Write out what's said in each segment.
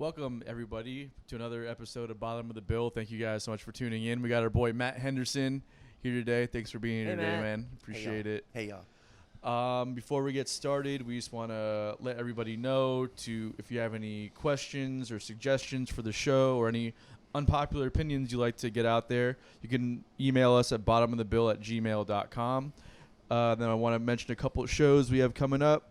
Welcome, everybody, to another episode of Bottom of the Bill. Thank you guys so much for tuning in. We got our boy Matt Henderson here today. Thanks for being here today, man. Appreciate it. Hey, y'all. Before we get started, we just want to let everybody know if you have any questions or suggestions for the show or any unpopular opinions you'd like to get out there, you can email us at bottomofthebill@gmail.com. Then I want to mention a couple of shows we have coming up.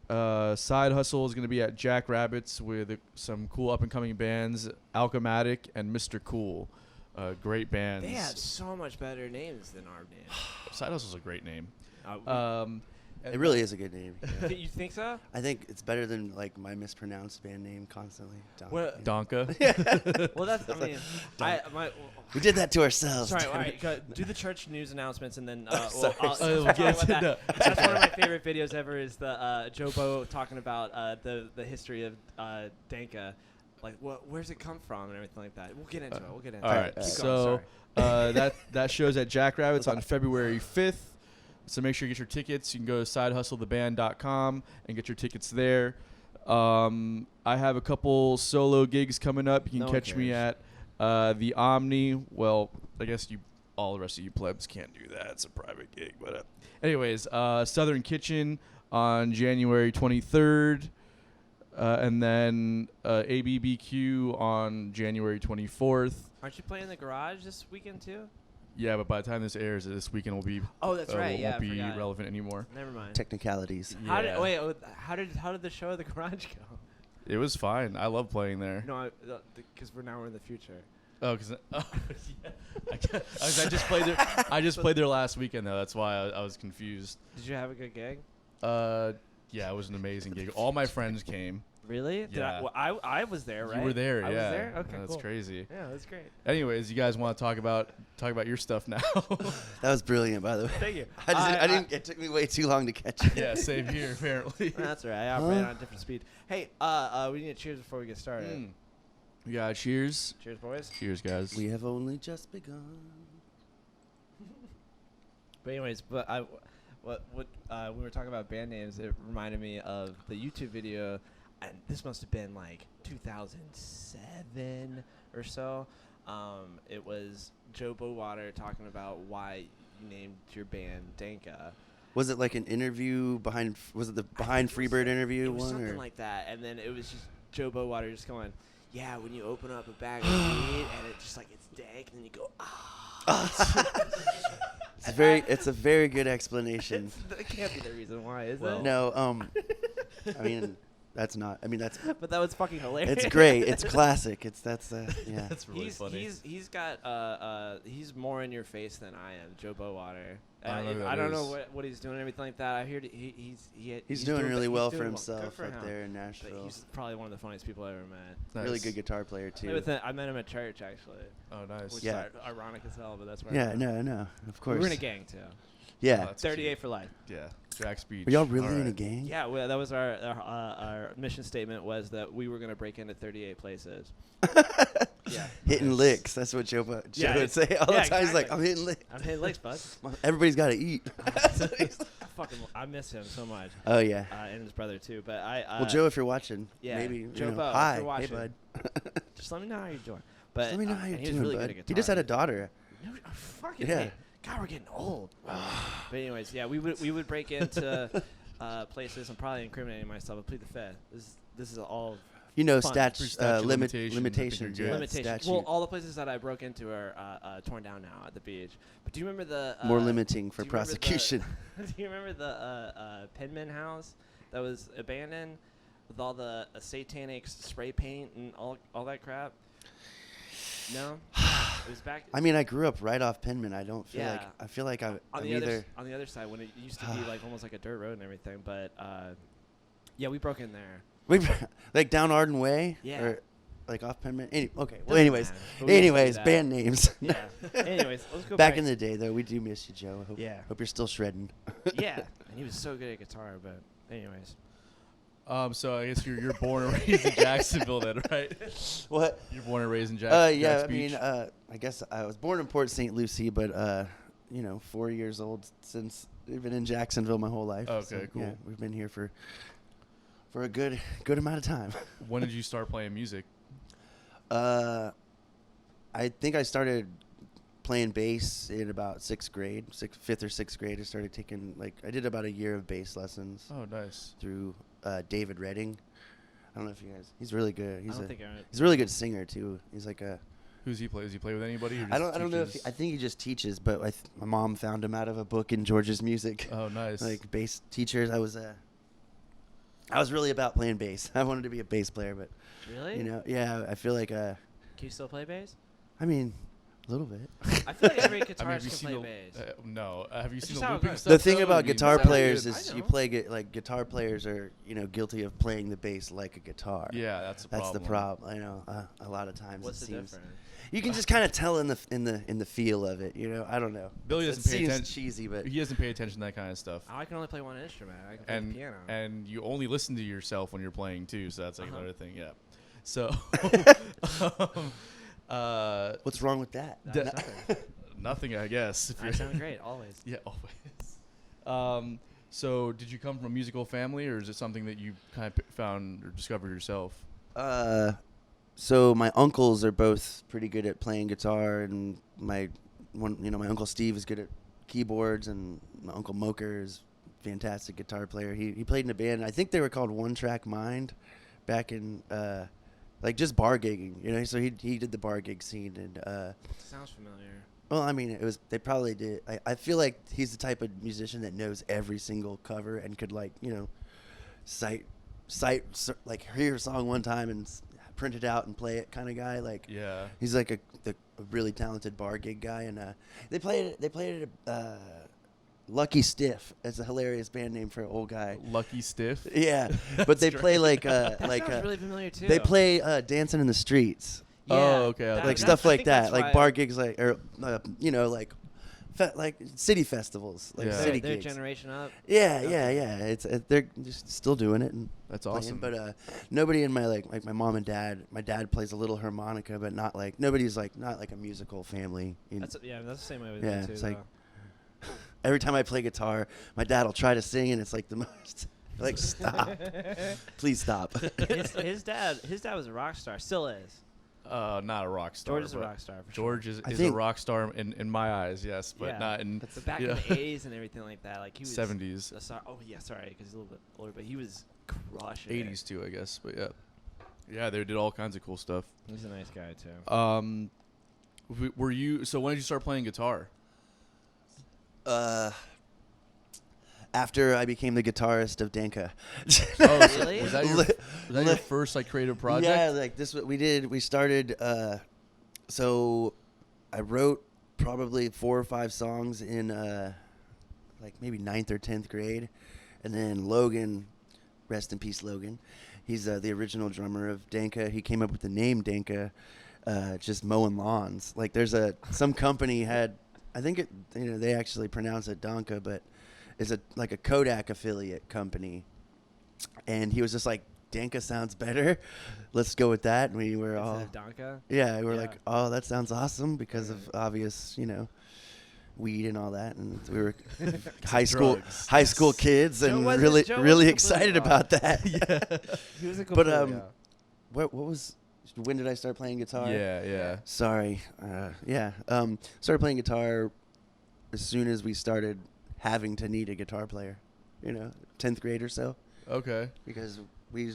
Side Hustle is going to be at Jack Rabbit's with some cool up-and-coming bands, Alchematic and Mr. Cool. Great bands. They have so much better names than our name. Side Hustle's a great name. It really is a good name. Yeah. You think so? I think it's better than like my mispronounced band name constantly. Donka. Well, that's. I mean, we did that to ourselves. Sorry. All right. Do the church news announcements and then. Sorry. We'll get to that. That's one of my favorite videos ever. Is the Joe Bo talking about the history of Danka, like where's it come from and everything like that. We'll get into it. All right. So that show's at Jack Rabbit's on February 5th. So make sure you get your tickets. You can go to sidehustletheband.com and get your tickets there. I have a couple solo gigs coming up. You can catch me at the Omni. Well, I guess all the rest of you plebs can't do that. It's a private gig. But anyways, Southern Kitchen on January 23rd. And then ABBQ on January 24th. Aren't you playing the garage this weekend too? Yeah, but by the time this airs, this weekend will be. Oh, that's right. Won't be relevant anymore. Never mind. Technicalities. Yeah. How did the show at the garage go? It was fine. I love playing there. No, because we're in the future. Oh, yeah. I just played there. I just played there last weekend though. That's why I was confused. Did you have a good gig? Yeah, it was an amazing gig. All my friends came. Really? Yeah. I was there, right? You were there, yeah. I was there? Okay, that's cool. crazy. Yeah, that's great. Anyways, you guys want to talk about your stuff now? That was brilliant, by the way. Thank you. I didn't. It took me way too long to catch it. Yeah, same here, apparently. That's right. I operate on a different speed. Hey, we need to cheers before we get started. Yeah, cheers. Cheers, boys. Cheers, guys. We have only just begun. But anyways, we were talking about band names. It reminded me of the YouTube video. And this must have been like 2007 or so. It was Joe Bowater talking about why you named your band Danka. Was it like an interview was it the Behind Freebird interview one? It was one? Something like that. And then it was just Joe Bowater just going, yeah, when you open up a bag of meat and it just like it's dank and then you go, It's a very good explanation. That can't be the reason why, is it? No, I mean... That's not. I mean, that's. But that was fucking hilarious. It's great. It's classic. Yeah. That's really funny. He's got he's more in your face than I am, Joe Bowater. I don't know what he's doing and everything like that. I hear he's doing really well for himself up there in Nashville. But he's probably one of the funniest people I ever met. Nice. Really good guitar player too. I met him at church actually. Oh, nice. Which is ironic as hell, but that's where. Yeah, no, of course. We were in a gang too. Yeah. 38 cute. For life. Yeah. Jack's Beach. Were y'all really in a gang? Yeah, that was our mission statement was that we were going to break into 38 places. Yeah. Hitting licks. That's what Joe would say all the time. Exactly. He's like, I'm hitting licks. I'm hitting licks, bud. Everybody's got to eat. I miss him so much. Oh, yeah. And his brother, too. But well, Joe, if you're watching, maybe. Joe Bo, hi. if you're watching, hey, bud. Just let me know how you're doing. But just let me know how you're doing, really bud. Good at guitar. He just had a daughter. No, fucking yeah. God, we're getting old. But anyways, yeah, we would break into places. I'm probably incriminating myself, but plead the fifth. This is all. Limitations. Limitations. Yeah, limitations. Well, all the places that I broke into are torn down now at the beach. But do you remember the more limiting for prosecution? Do you remember the Penman house that was abandoned with all the satanic spray paint and all that crap? No, it was back. I mean, I grew up right off Penman. I don't feel Yeah. like I feel like I'm on either the other side when it used to be like almost like a dirt road and everything. But yeah, we broke in there. We like down Arden Way. Yeah. Or like off Penman. Okay. Well, Doesn't anyways, matter. band names. Yeah. Anyways, let's go back in the day though. We do miss you, Joe. Hope you're still shredding. Yeah, and he was so good at guitar. But anyways. So I guess you're born and raised in Jacksonville then, right? What? You're born and raised in Jacksonville. Yeah, I mean, I guess I was born in Port St. Lucie, but 4 years old since we've been in Jacksonville my whole life. Okay, so, cool. Yeah, we've been here for for a good amount of time. When did you start playing music? I think I started playing bass in about fifth or sixth grade. I started taking I did about a year of bass lessons Oh, nice. through David Redding. I don't know if you guys. He's really good. He's I don't think he's a really good singer too. He's like a. Who's he play? Does he play with anybody? Or I don't know if teaches? I think he just teaches, but my mom found him out of a book in George's music. Oh, nice. Like bass teachers. I was really about playing bass. I wanted to be a bass player, but Really? yeah, I feel like Can you still play bass? I mean, a little bit. I feel like every I mean, have guitarist you can seen play bass. no. Have you It's seen just the how it looping goes. stuff? The thing though? about I mean, guitar that's players good. is I you know. play guitar players are guilty of playing the bass like a guitar. Yeah, that's the That's problem. the problem. I know. A lot of times What's it the seems difference? you can just kind of tell in the feel of it. I don't know. Billy It doesn't pay seems attention. cheesy, but He doesn't pay attention to that kind of stuff. I can only play one instrument. I can play the And piano. and you only listen to yourself when you're playing too, so that's like Uh-huh. another thing. Yeah. So. what's wrong with that? That's nothing. Nothing, I guess. If I you're- sound great always. Yeah, always. So did you come from a musical family, or is it something that you kind of found or discovered yourself? So my uncles are both pretty good at playing guitar, and my uncle Steve is good at keyboards, and my uncle Moker is a fantastic guitar player. He played in a band. I think they were called One Track Mind, back in just bar gigging. So he did the bar gig scene, and Sounds familiar. well, I mean, they probably did. I feel like he's the type of musician that knows every single cover and could cite hear a song one time and print it out and play it kind of guy. Yeah. He's like a really talented bar gig guy, and they played at Lucky Stiff. It's a hilarious band name for an old guy. Lucky Stiff. Yeah, but they play That sounds really familiar too. they play Dancing in the Streets. Yeah, Oh, okay, that- okay. Like that's- stuff I like think that, that's like why bar gigs, like city festivals, like Yeah. city their gigs. generation up. Yeah, Okay. yeah. They're just still doing it and That's playing, awesome. But nobody in my my mom and dad. My dad plays a little harmonica, but not nobody's not like a musical family. That's the same way with Yeah, me too. it's like- though. Every time I play guitar, my dad will try to sing, and it's like the most stop, please stop. his dad was a rock star. Still is. Not a rock star. George is a but rock star for George sure. is I a think- rock star in my eyes, yes, but Yeah. not in But back yeah. in the 80s and everything like that, like he was 70s. Oh yeah, sorry, because he's a little bit older, but he was crushing it. 80s too, I guess. But yeah, they did all kinds of cool stuff. He's a nice guy too. Were you? So when did you start playing guitar? After I became the guitarist of Danka. Oh, so Really? was that your first creative project? Yeah, this what we did. We started. So I wrote probably 4 or 5 songs in maybe 9th or 10th grade, and then Logan, rest in peace, Logan. He's the original drummer of Danka. He came up with the name Danka, just mowing lawns. Like there's some company had, I think they actually pronounce it Danka, but it's a Kodak affiliate company, and he was just like, Danka sounds better, let's go with that. And we were all Instead of Danka. yeah, we were Yeah. like, oh, that sounds awesome because of obvious weed and all that, and we were high school Drugs. kids Joe and wasn't- really Joe really wasn't excited completely about that. He was a But complete- what was when did I start playing guitar? Yeah. Sorry. Started playing guitar as soon as we started having to need a guitar player. 10th grade or so, Okay. because we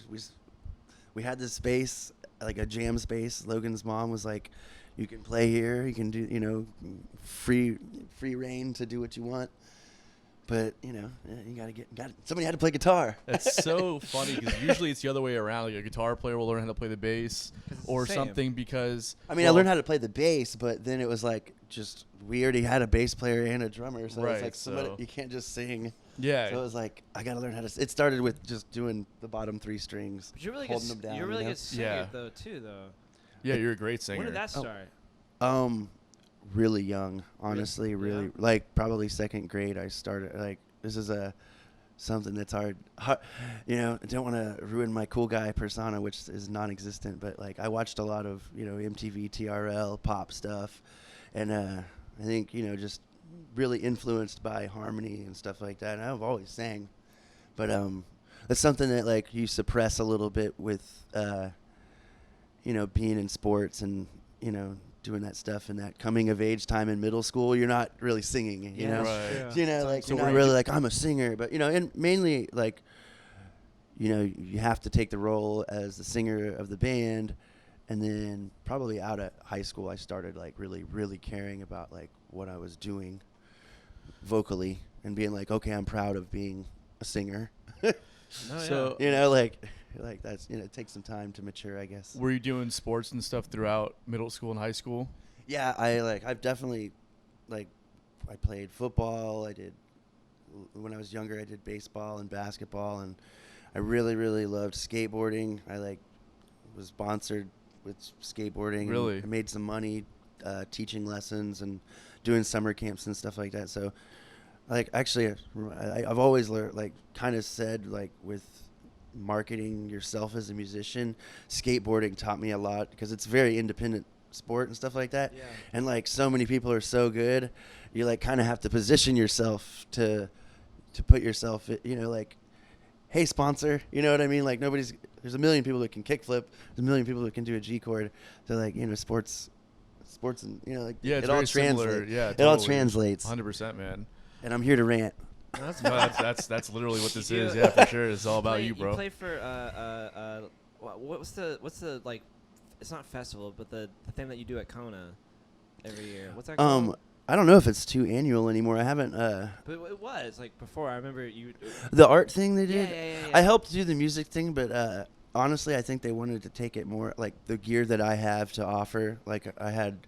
had this space, like a jam space. Logan's mom was like, you can play here, you can do free reign to do what you want, but you somebody had to play guitar. That's so funny because usually it's the other way around. Like a guitar player will learn how to play the bass 'Cause it's or the same. something because I mean, I learned how to play the bass, but then it was like we already had a bass player and a drummer, so Right, it's like somebody, so- you can't just sing. Yeah. So it was like I got to learn how to. It started with just doing the bottom 3 strings, But you're really holding good. them down. You're really you know? good singer Yeah. though too though. Yeah, you're a great singer. When did that Oh. start? Really young, honestly, really Yeah. like probably 2nd grade. I started this is something that's hard. I don't want to ruin my cool guy persona, which is non-existent, but I watched a lot of MTV, TRL, pop stuff, and I think just really influenced by harmony and stuff like that. And I've always sang, but that's something that like you suppress a little bit with, being in sports and, doing that stuff and that coming of age time in middle school. You're not really singing, you know? Right. Like So you're were not you really do- like, I'm a singer, but, and mainly like, you have to take the role as the singer of the band. And then probably out of high school, I started like really, really caring about like what I was doing vocally and being like, okay, I'm proud of being a singer. So Like that's, it takes some time to mature, I guess. were you doing sports and stuff throughout middle school and high school? Yeah, I've definitely, like, I played football. When I was younger, I did baseball and basketball, and I really, really loved skateboarding. I was sponsored with skateboarding. Really? And I made some money teaching lessons and doing summer camps and stuff like that. So, like, actually, I've always learned, like, kind of said, like, with marketing yourself as a musician, skateboarding taught me a lot because it's a very independent sport and stuff like that. Yeah. And, like, so many people are so good, you, like, kind of have to position yourself to put yourself, like, hey, sponsor, you know what I mean? Like, there's a million people that can kickflip. There's a million people that can do a G chord. So, like, sports and, like, Yeah, it's it all very similar. translates. Yeah, It all totally. translates. 100%, man. And I'm here to rant. That's No, that's literally what this is. Yeah, for sure. It's all about you, bro. You play for what's the like? It's not festival, but the thing that you do at Kona every year. What's that called? I don't know if it's too annual anymore. I haven't. But it was like before. I remember you. The art thing they did. Yeah. I helped do the music thing, but honestly, I think they wanted to take it more like the gear that I have to offer. Like I had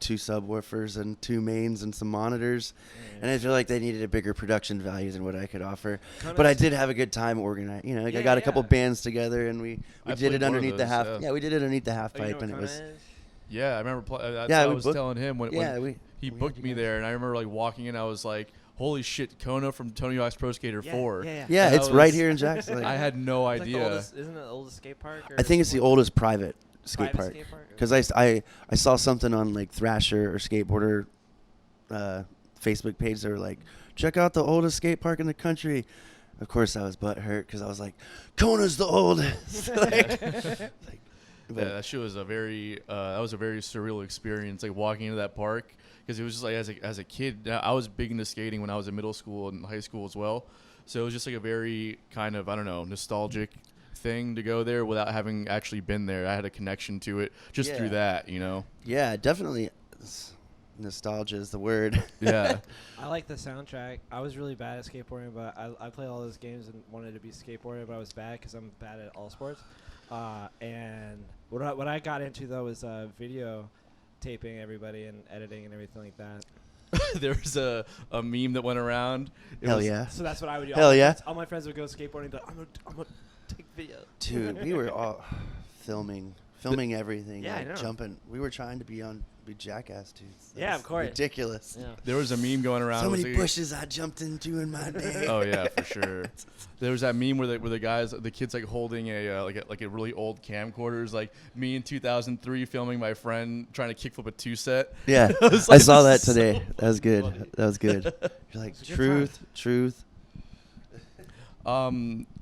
2 subwoofers and 2 mains and some monitors, and I feel like they needed a bigger production value than what I could offer. Kona's- But I did have a good time organizing. I got a couple bands together, and we I did it played one of underneath the those, half. yeah. Yeah, we did it underneath the half Oh, you know pipe, what and it Kona was. is? Yeah, I remember. That's Yeah, what I we was booked- telling him when he we booked had me you guys. there, and I remember like walking in. I was like, "Holy shit, Kona from Tony Hawk's Pro Skater 4." Yeah. Yeah, That it's right was- here in Jackson. Like, I had no It's like the idea. oldest, isn't it the oldest skate park? Or I think it's the sport- oldest private skate private park. skate park? Because I saw something on like Thrasher or Skateboarder Facebook page. They were like, check out the oldest skate park in the country. Of course, I was butthurt because I was like, Kona's the oldest. Yeah, that shit was a very surreal experience, like walking into that park, because it was just like as a kid, I was big into skating when I was in middle school and high school as well, so it was just like a very kind of, I don't know, nostalgic thing to go there without having actually been there. I had a connection to it just through that, Yeah, definitely. Nostalgia is the word. Yeah. I like the soundtrack. I was really bad at skateboarding, but I played all those games and wanted to be skateboarder, but I was bad because I'm bad at all sports. And what I got into though was video taping everybody and editing and everything like that. There was a meme that went around. Hell yeah. So that's what I would do. Hell yeah. All my friends would go skateboarding, but I'm gonna take video. Dude, we were all filming everything. Yeah, I like know. jumping. We were trying to be Jackass dudes. That Yeah, was of course. Ridiculous. Yeah. There was a meme going around. So It was many like- bushes I jumped into in my day. Oh yeah, for sure. There was that meme where the kids like holding like a really old camcorder, like me in 2003 filming my friend trying to kickflip a 2-set. Yeah, I was I like, saw that this is today. so That was good. funny. That was good. You're like, It's a good truth.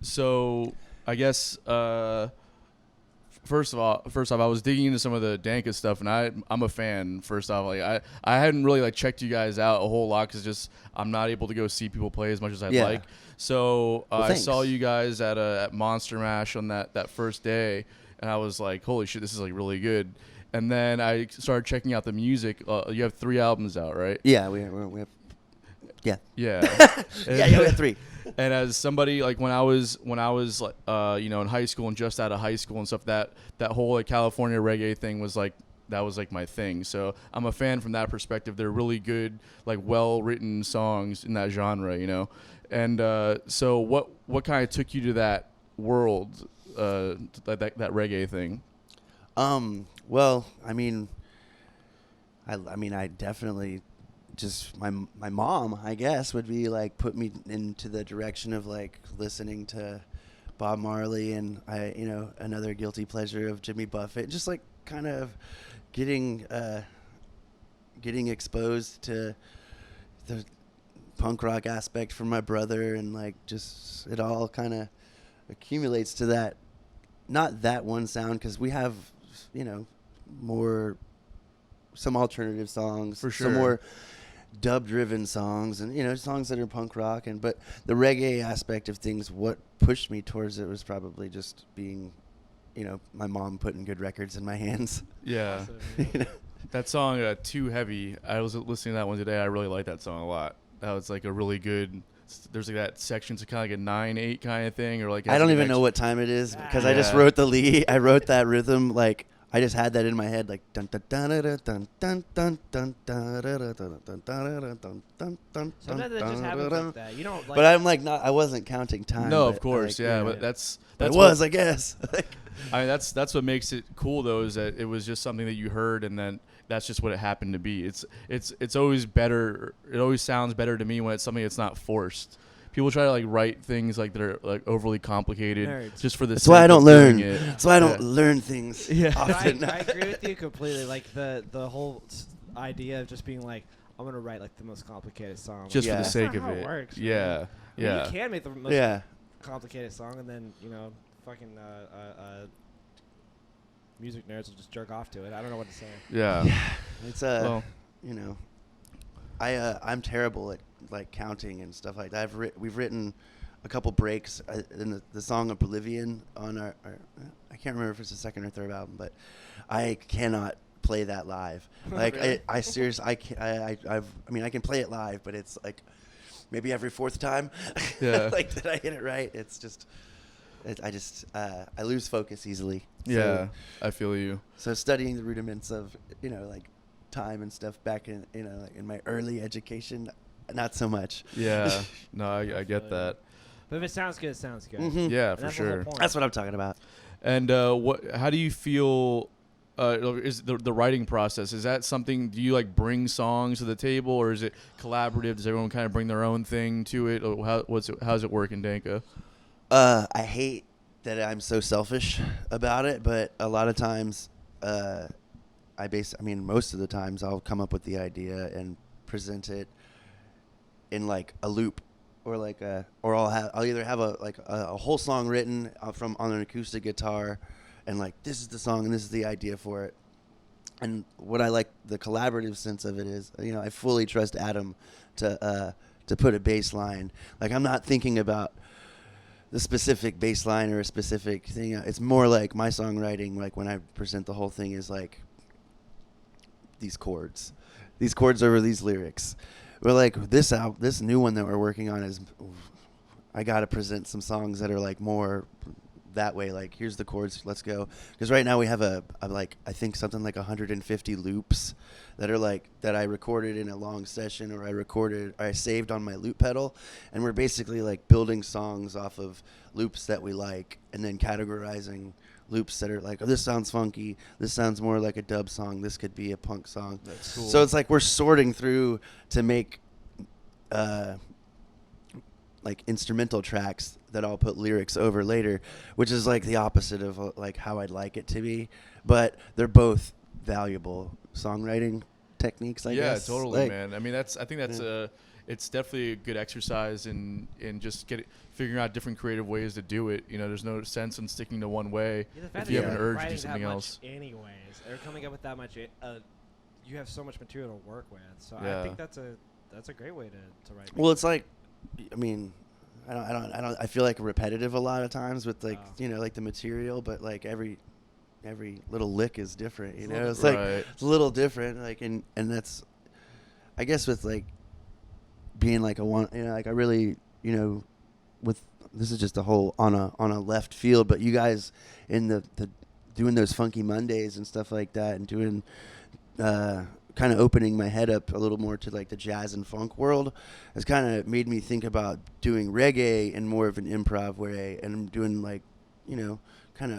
So I guess first off, I was digging into some of the Danka stuff, and I'm a fan. First off, like I hadn't really like checked you guys out a whole lot because just I'm not able to go see people play as much as I'd Yeah. like. So Well, I thanks. saw you guys at Monster Mash on that first day, and I was like, holy shit, this is like really good. And then I started checking out the music. You have 3 albums out, right? Yeah, we have. Yeah. Yeah. Yeah, we have 3. And as somebody like when I was like in high school and just out of high school and stuff, that whole like California reggae thing was like my thing. So I'm a fan from that perspective. They're really good, like well written songs in that genre, And so what kind of took you to that world, that reggae thing? Well, I mean, I definitely just my mom, I guess, would be like put me into the direction of like listening to Bob Marley and another guilty pleasure of Jimmy Buffett, just like kind of getting exposed to the punk rock aspect from my brother, and like just it all kind of accumulates to that, not that one sound, because we have, more, some alternative songs, For some sure. more dub-driven songs, and songs that are punk rock, but the reggae aspect of things, what pushed me towards it was probably just being, my mom putting good records in my hands. Yeah. Awesome, yeah. You know? That song, Too Heavy, I was listening to that one today. I really like that song a lot. That was like a really good, there's like that section, it's kind of like a 9/8 kind of thing, or like. I don't even know what time it is because I just Yeah. wrote the lead. I wrote that rhythm like I just had that in my head like dun dun dun dun dun dun dun dun dun dun dun dun dun dun. Sometimes it just happens like that. You don't like. But I'm like not. I wasn't counting time. No, but, of course, like, yeah, yeah. but that's But it what- was, I guess. I mean, that's what makes it cool though, is that it was just something that you heard, and then that's just what it happened to be. It's always better. It always sounds better to me when it's something that's not forced. People try to like write things like that are like overly complicated Nerds. just for the. That's why I sake don't of learn. doing it. That's why I don't Yeah. learn things. Yeah. I, often. I agree with you completely. Like the whole idea of just being like, I'm gonna write like the most complicated song. Just Yeah. for the That's sake not of how it. works, man. Yeah, I mean, yeah. you can make the most Yeah. complicated song, and then fucking music nerds will just jerk off to it. I don't know what to say. Yeah. It's Well, I'm terrible at like counting and stuff like that. We've written a couple breaks in the song Oblivion on our I can't remember if it's the second or third album, but I cannot play that live. Like Really? I seriously I mean I can play it live, but it's like maybe every fourth time Yeah. like that I hit it right. It's just I lose focus easily. yeah, I feel you. So studying the rudiments of like time and stuff back in like in my early education, not so much. Yeah, no, I get that. But if it sounds good, it sounds good. Mhm. Yeah, And for that's the whole sure. point. That's what I'm talking about. And how do you feel? Is the writing process? Is that something? Do you like bring songs to the table, or is it collaborative? Does everyone kind of bring their own thing to it? Or how's it work in Danka? I hate that I'm so selfish about it, but a lot of times, most of the times I'll come up with the idea and present it in like a loop, or like I'll either have a whole song written on an acoustic guitar, and like this is the song and this is the idea for it. And what I like the collaborative sense of it is, I fully trust Adam to put a bass line. Like I'm not thinking about the specific bass line or a specific thing. It's more like my songwriting, like when I present the whole thing, is like these chords over these lyrics. We're like this new one that we're working on is, I got to present some songs that are like more that way. Like here's the chords, let's go. Because right now we have I think something like 150 loops that are like that I recorded in a long session, or I saved on my loop pedal, and we're basically like building songs off of loops that we like, and then categorizing loops that are like, oh, this sounds funky, this sounds more like a dub song, this could be a punk song. That's cool. So it's like we're sorting through to make like instrumental tracks that I'll put lyrics over later, which is like the opposite of like how I'd like it to be, but they're both valuable songwriting techniques, I guess. Yeah, totally, Like, man. I mean, I think that's it's definitely a good exercise in just figuring out different creative ways to do it. There's no sense in sticking to one way Yeah, the fact if you that have an you're urge to do writing something that else. much anyways, or coming up with that much, you have so much material to work with. So Yeah. I think that's a great way to write. Well, it's like, I mean, I feel like repetitive a lot of times with like, like the material, but like every little lick is different, It's like, Right. it's a little different, like, and that's, I guess with like being like like I really, with, this is just a whole on a left field, but you guys in the doing those Funky Mondays and stuff like that, and doing, kind of opening my head up a little more to like the jazz and funk world has kind of made me think about doing reggae in more of an improv way, and doing like, kind of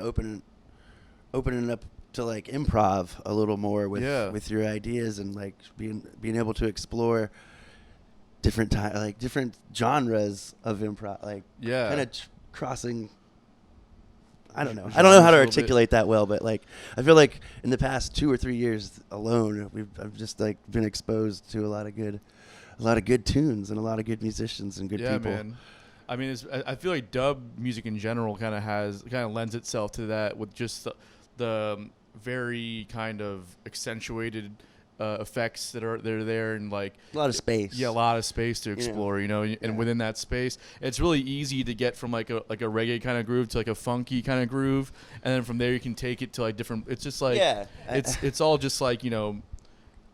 opening up to like improv a little more with your ideas, and like being able to explore different different genres of improv, like kind of crossing. I don't know. I don't know how to articulate that well, but like I feel like in the past 2 or 3 years alone, I've just like been exposed to a lot of good tunes and a lot of good musicians and good people. Man. I mean, I feel like dub music in general kind of lends itself to that with just the very kind of accentuated effects that are there, and like A lot of space. Yeah, a lot of space to explore, and within that space, it's really easy to get from like a reggae kind of groove to like a funky kind of groove, and then from there you can take it to like different. It's just like it's all just like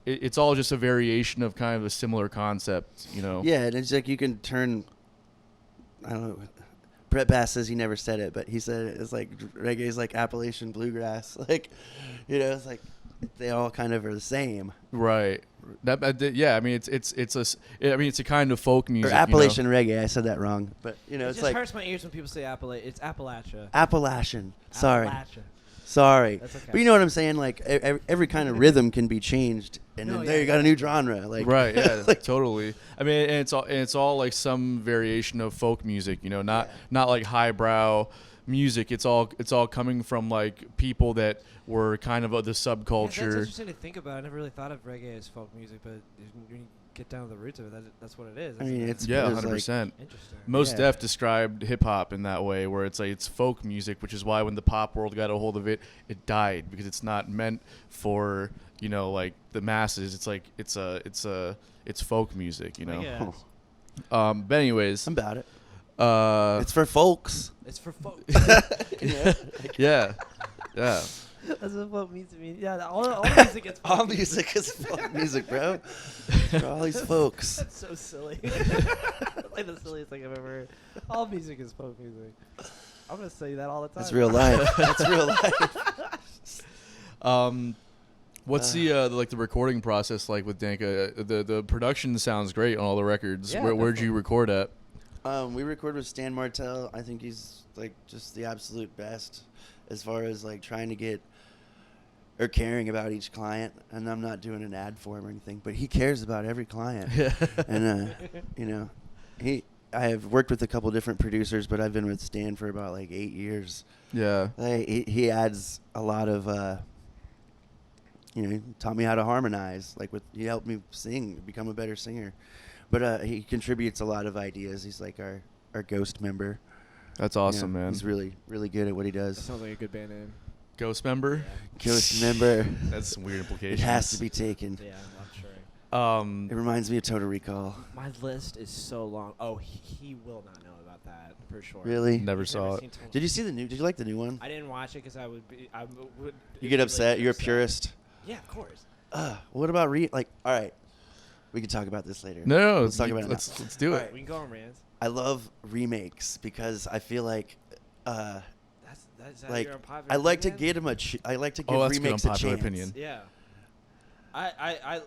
it's all just a variation of kind of a similar concept, Yeah, and it's like you can turn. I don't know. Brett Bass says he never said it, but he said it's like reggae is like Appalachian bluegrass. Like, it's like they all kind of are the same. Right. Yeah. I mean, it's a kind of folk music. Or Appalachian reggae. I said that wrong, but it it's just like hurts my ears when people say It's Appalachia. Appalachian. Sorry. Appalachia. Sorry. That's okay. But you know what I'm saying? Like every kind of rhythm can be changed, and then there you got a new genre. Like right, yeah, totally. I mean, and it's all like some variation of folk music. Not like highbrow music. It's all coming from like people that were kind of the subculture. Yeah, that's interesting to think about. I never really thought of reggae as folk music, but when you get down to the roots of it, that's what it is. I mean, it's 100%. Interesting. Most Def described hip hop in that way, where it's like it's folk music, which is why when the pop world got a hold of it, it died because it's not meant for like the masses. It's like it's folk music, But anyways, I'm about it. It's for folks. It's for folks. Yeah. That's what folk means to me. Yeah, all music is folk All music is folk music, bro. For all these folks. That's so silly. Like the silliest thing I've ever heard. All music is folk music. I'm gonna say that all the time. That's real life. That's real life. What's the recording process like with Danka? The production sounds great on all the records. Yeah, Where'd you record at? We record with Stan Martell. I think he's like just the absolute best as far as like trying to get or caring about each client. And I'm not doing an ad for him or anything, but he cares about every client. And I have worked with a couple different producers, but I've been with Stan for about like 8 years. Yeah. He adds a lot of taught me how to harmonize. He helped me sing, become a better singer. But he contributes a lot of ideas. He's like our ghost member. That's awesome, man. He's really, really good at what he does. That sounds like a good band name. Ghost member? Yeah. Ghost member. That's some weird implications. It has to be taken. Yeah, I'm sure. It reminds me of Total Recall. My list is so long. Oh, he will not know about that for sure. Really? Never saw it. Did you see the new? Did you like the new one? I didn't watch it because I would. You get upset. You're a purist. Yeah, of course. What about all right. We can talk about this later. No, let's talk about it. Let's do it. Right, we can go on rants. I love remakes because I feel like That's like your unpopular I like to opinion? give I like to give that's remakes good a unpopular chance. opinion. Yeah. I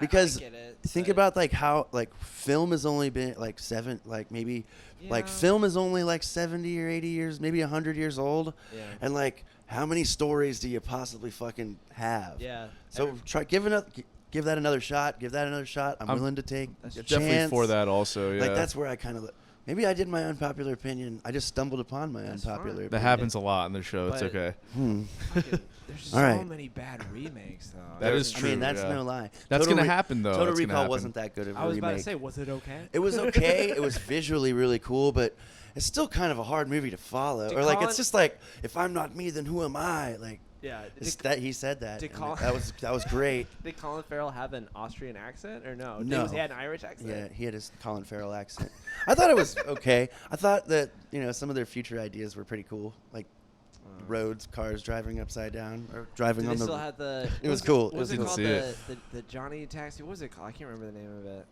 Because get it, think but- about like how like film has only been like film is only like 70 or 80 years, maybe 100 years old. Yeah. And like how many stories do you possibly fucking have? Yeah. So give that another shot. Give that another shot. I'm willing to take a Definitely chance. for that also, yeah. Like that's where I kind of maybe I did my unpopular opinion. I just stumbled upon my unpopular fine. opinion. That happens a lot in the show. It's But- okay. Fucking, there's All so right. many bad remakes though. That is I true. mean, that's yeah. no lie. That's Total gonna happen though. Total That's gonna Recall happen. wasn't that good of a I was remake. about to say, was it okay? It was okay. It was visually really cool, but it's still kind of a hard movie to follow. Did Or like Colin- it's just like if I'm not me, then who am I? Like Yeah. he said that. did and Colin- that was great. Did Colin Farrell have an Austrian accent or no? No. He had an Irish accent. Yeah, he had his Colin Farrell accent. I thought it was okay. I thought that some of their future ideas were pretty cool, like roads, cars driving upside down or driving Did on they the. still have the? It was cool. What was It it was- called? Didn't see The Johnny Taxi. What was it called? I can't remember the name of it.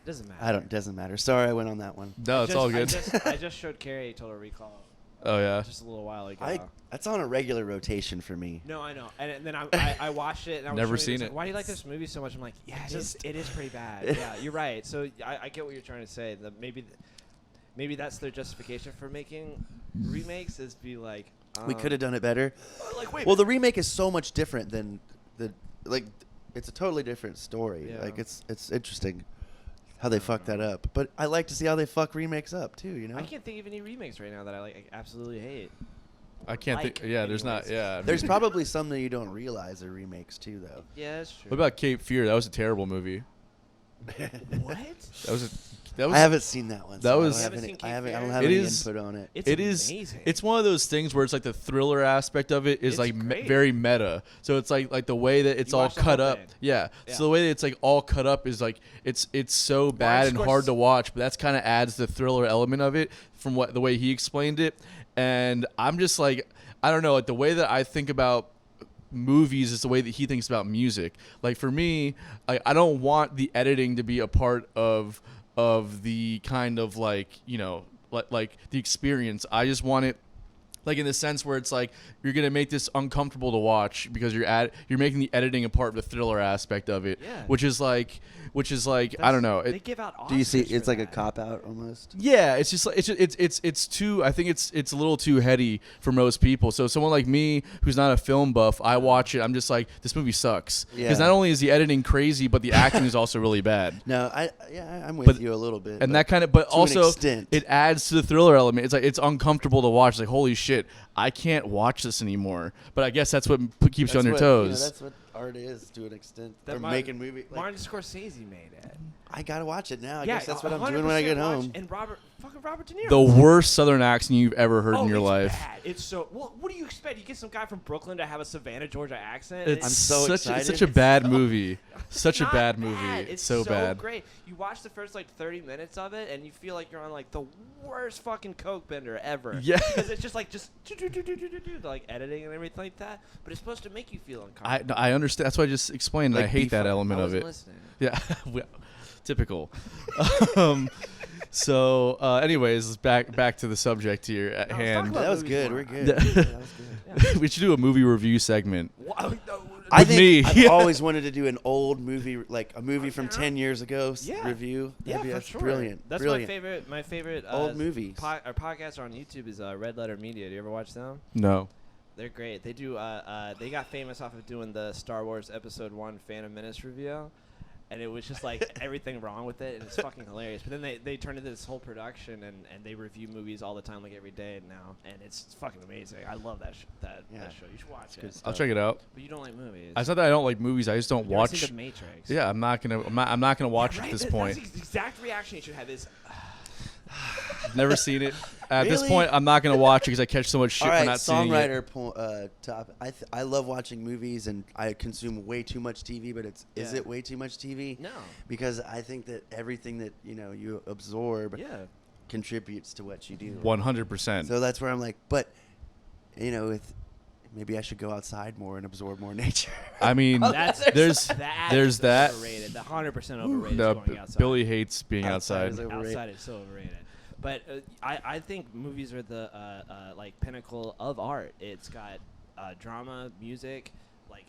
Doesn't matter. Doesn't matter. Sorry, I went on that one. No, it's all good. I just showed Carrie Total Recall Oh yeah. just a little while ago. That's on a regular rotation for me. No, I know. And then I watched it. And I was Never showing seen like, it. Why do you like this movie so much? I'm like, yeah, it is pretty bad. Yeah, you're right. So I get what you're trying to say. That maybe that's their justification for making remakes is be like. We could have done it better. Like, wait. Well, the remake is so much different than it's a totally different story. Yeah. Like it's interesting how they fuck that up. But I like to see how they fuck remakes up too. I can't think of any remakes right now that I absolutely hate. I can't think. Yeah, there's not. anyways. Yeah. I There's mean- probably some that you don't realize are remakes too, though. Yeah, that's true. What about Cape Fear? That was a terrible movie. what? That was That was I haven't seen that one. that so was- I don't have You any, haven't seen I Cape don't Fear? have It any is- input on it. It's It is. amazing. It's one of those things where it's like the thriller aspect of it is It's like great. very meta. So it's like the way that it's You all watch the cut whole up. thing. Yeah. Yeah. So the way that it's like all cut up is like it's so bad and hard to watch, but that's kind of adds the thriller element of it from what the way he explained it. And I'm just like, I don't know, like the way that I think about movies is the way that he thinks about music. Like for me, I don't want the editing to be a part of the kind of like, you know, like the experience. I just want it like in the sense where it's like you're gonna make this uncomfortable to watch because you're making the editing a part of the thriller aspect of it, Yeah. which is like I don't know. They give out Oscars Do you see? for It's like a that. cop out almost. Yeah, it's just like it's too. I think it's a little too heady for most people. So someone like me who's not a film buff, I watch it. I'm just like, this movie sucks because Yeah. not only is the editing crazy, but the acting is also really bad. No, I'm with But- you a little bit. And but that kind of, but to an also extent. it adds to the thriller element. It's like it's uncomfortable to watch. It's like, holy shit, I can't watch this anymore. But I guess that's what keeps you on your toes. That's what art is to an extent. That They're Mar- making movie. Like, Martin Scorsese made it. I gotta watch it now. I Yeah, guess that's what I'm doing when I 100% get watch- home. And Robert De Niro. The worst Southern accent you've ever heard in your it's life. Bad. It's so. Well, what do you expect? You get some guy from Brooklyn to have a Savannah, Georgia accent. It's I'm so such excited. such a bad movie. Such a not bad movie. It's so bad. great. You watch the first like 30 minutes of it, and you feel like you're on like the worst fucking coke bender ever. Yeah. Because it's just like like editing and everything like that. But it's supposed to make you feel uncomfortable. I understand. That's what I just explained. Like I hate that beef. element I of wasn't it. listening. Yeah, well, typical. So, anyways, back to the subject here at No, let's talk hand. about That was movies good. more. We're good. Yeah. That was good. We should do a movie review segment. I With think me. I've Yeah. always wanted to do an old movie, like a movie from 10 years ago Yeah. review. Yeah, for That's sure. brilliant. That's brilliant. my favorite Old movies. Our podcast on YouTube is Red Letter Media. Do you ever watch them? No. They're great. They do. They got famous off of doing the Star Wars Episode 1 Phantom Menace review, and it was just like everything wrong with it, and it's fucking hilarious. But then they turned into this whole production, and they review movies all the time, like every day now, and it's fucking amazing. I love that that show. You should watch good it. stuff. I'll check it out. But you don't like movies. It's not that I don't like movies. I just don't You ever seen watch. The Matrix. Yeah, I'm not gonna watch Right? at this That's point. the exact reaction you should have. Is Never seen it. At this Really? point, I'm not gonna watch it because I catch so much shit All for right, not seeing it. songwriter topic. I love watching movies, and I consume way too much TV. But is Yeah. it way too much TV? no. Because I think that everything that you absorb Yeah. contributes to what you do. 100%. So that's where I'm like, but maybe I should go outside more and absorb more nature. I mean, there's that there's is that. overrated. The 100% overrated No, is going outside. Billy hates being Outside outside. is overrated. Outside is so overrated. But I think movies are the like pinnacle of art. It's got drama, music, like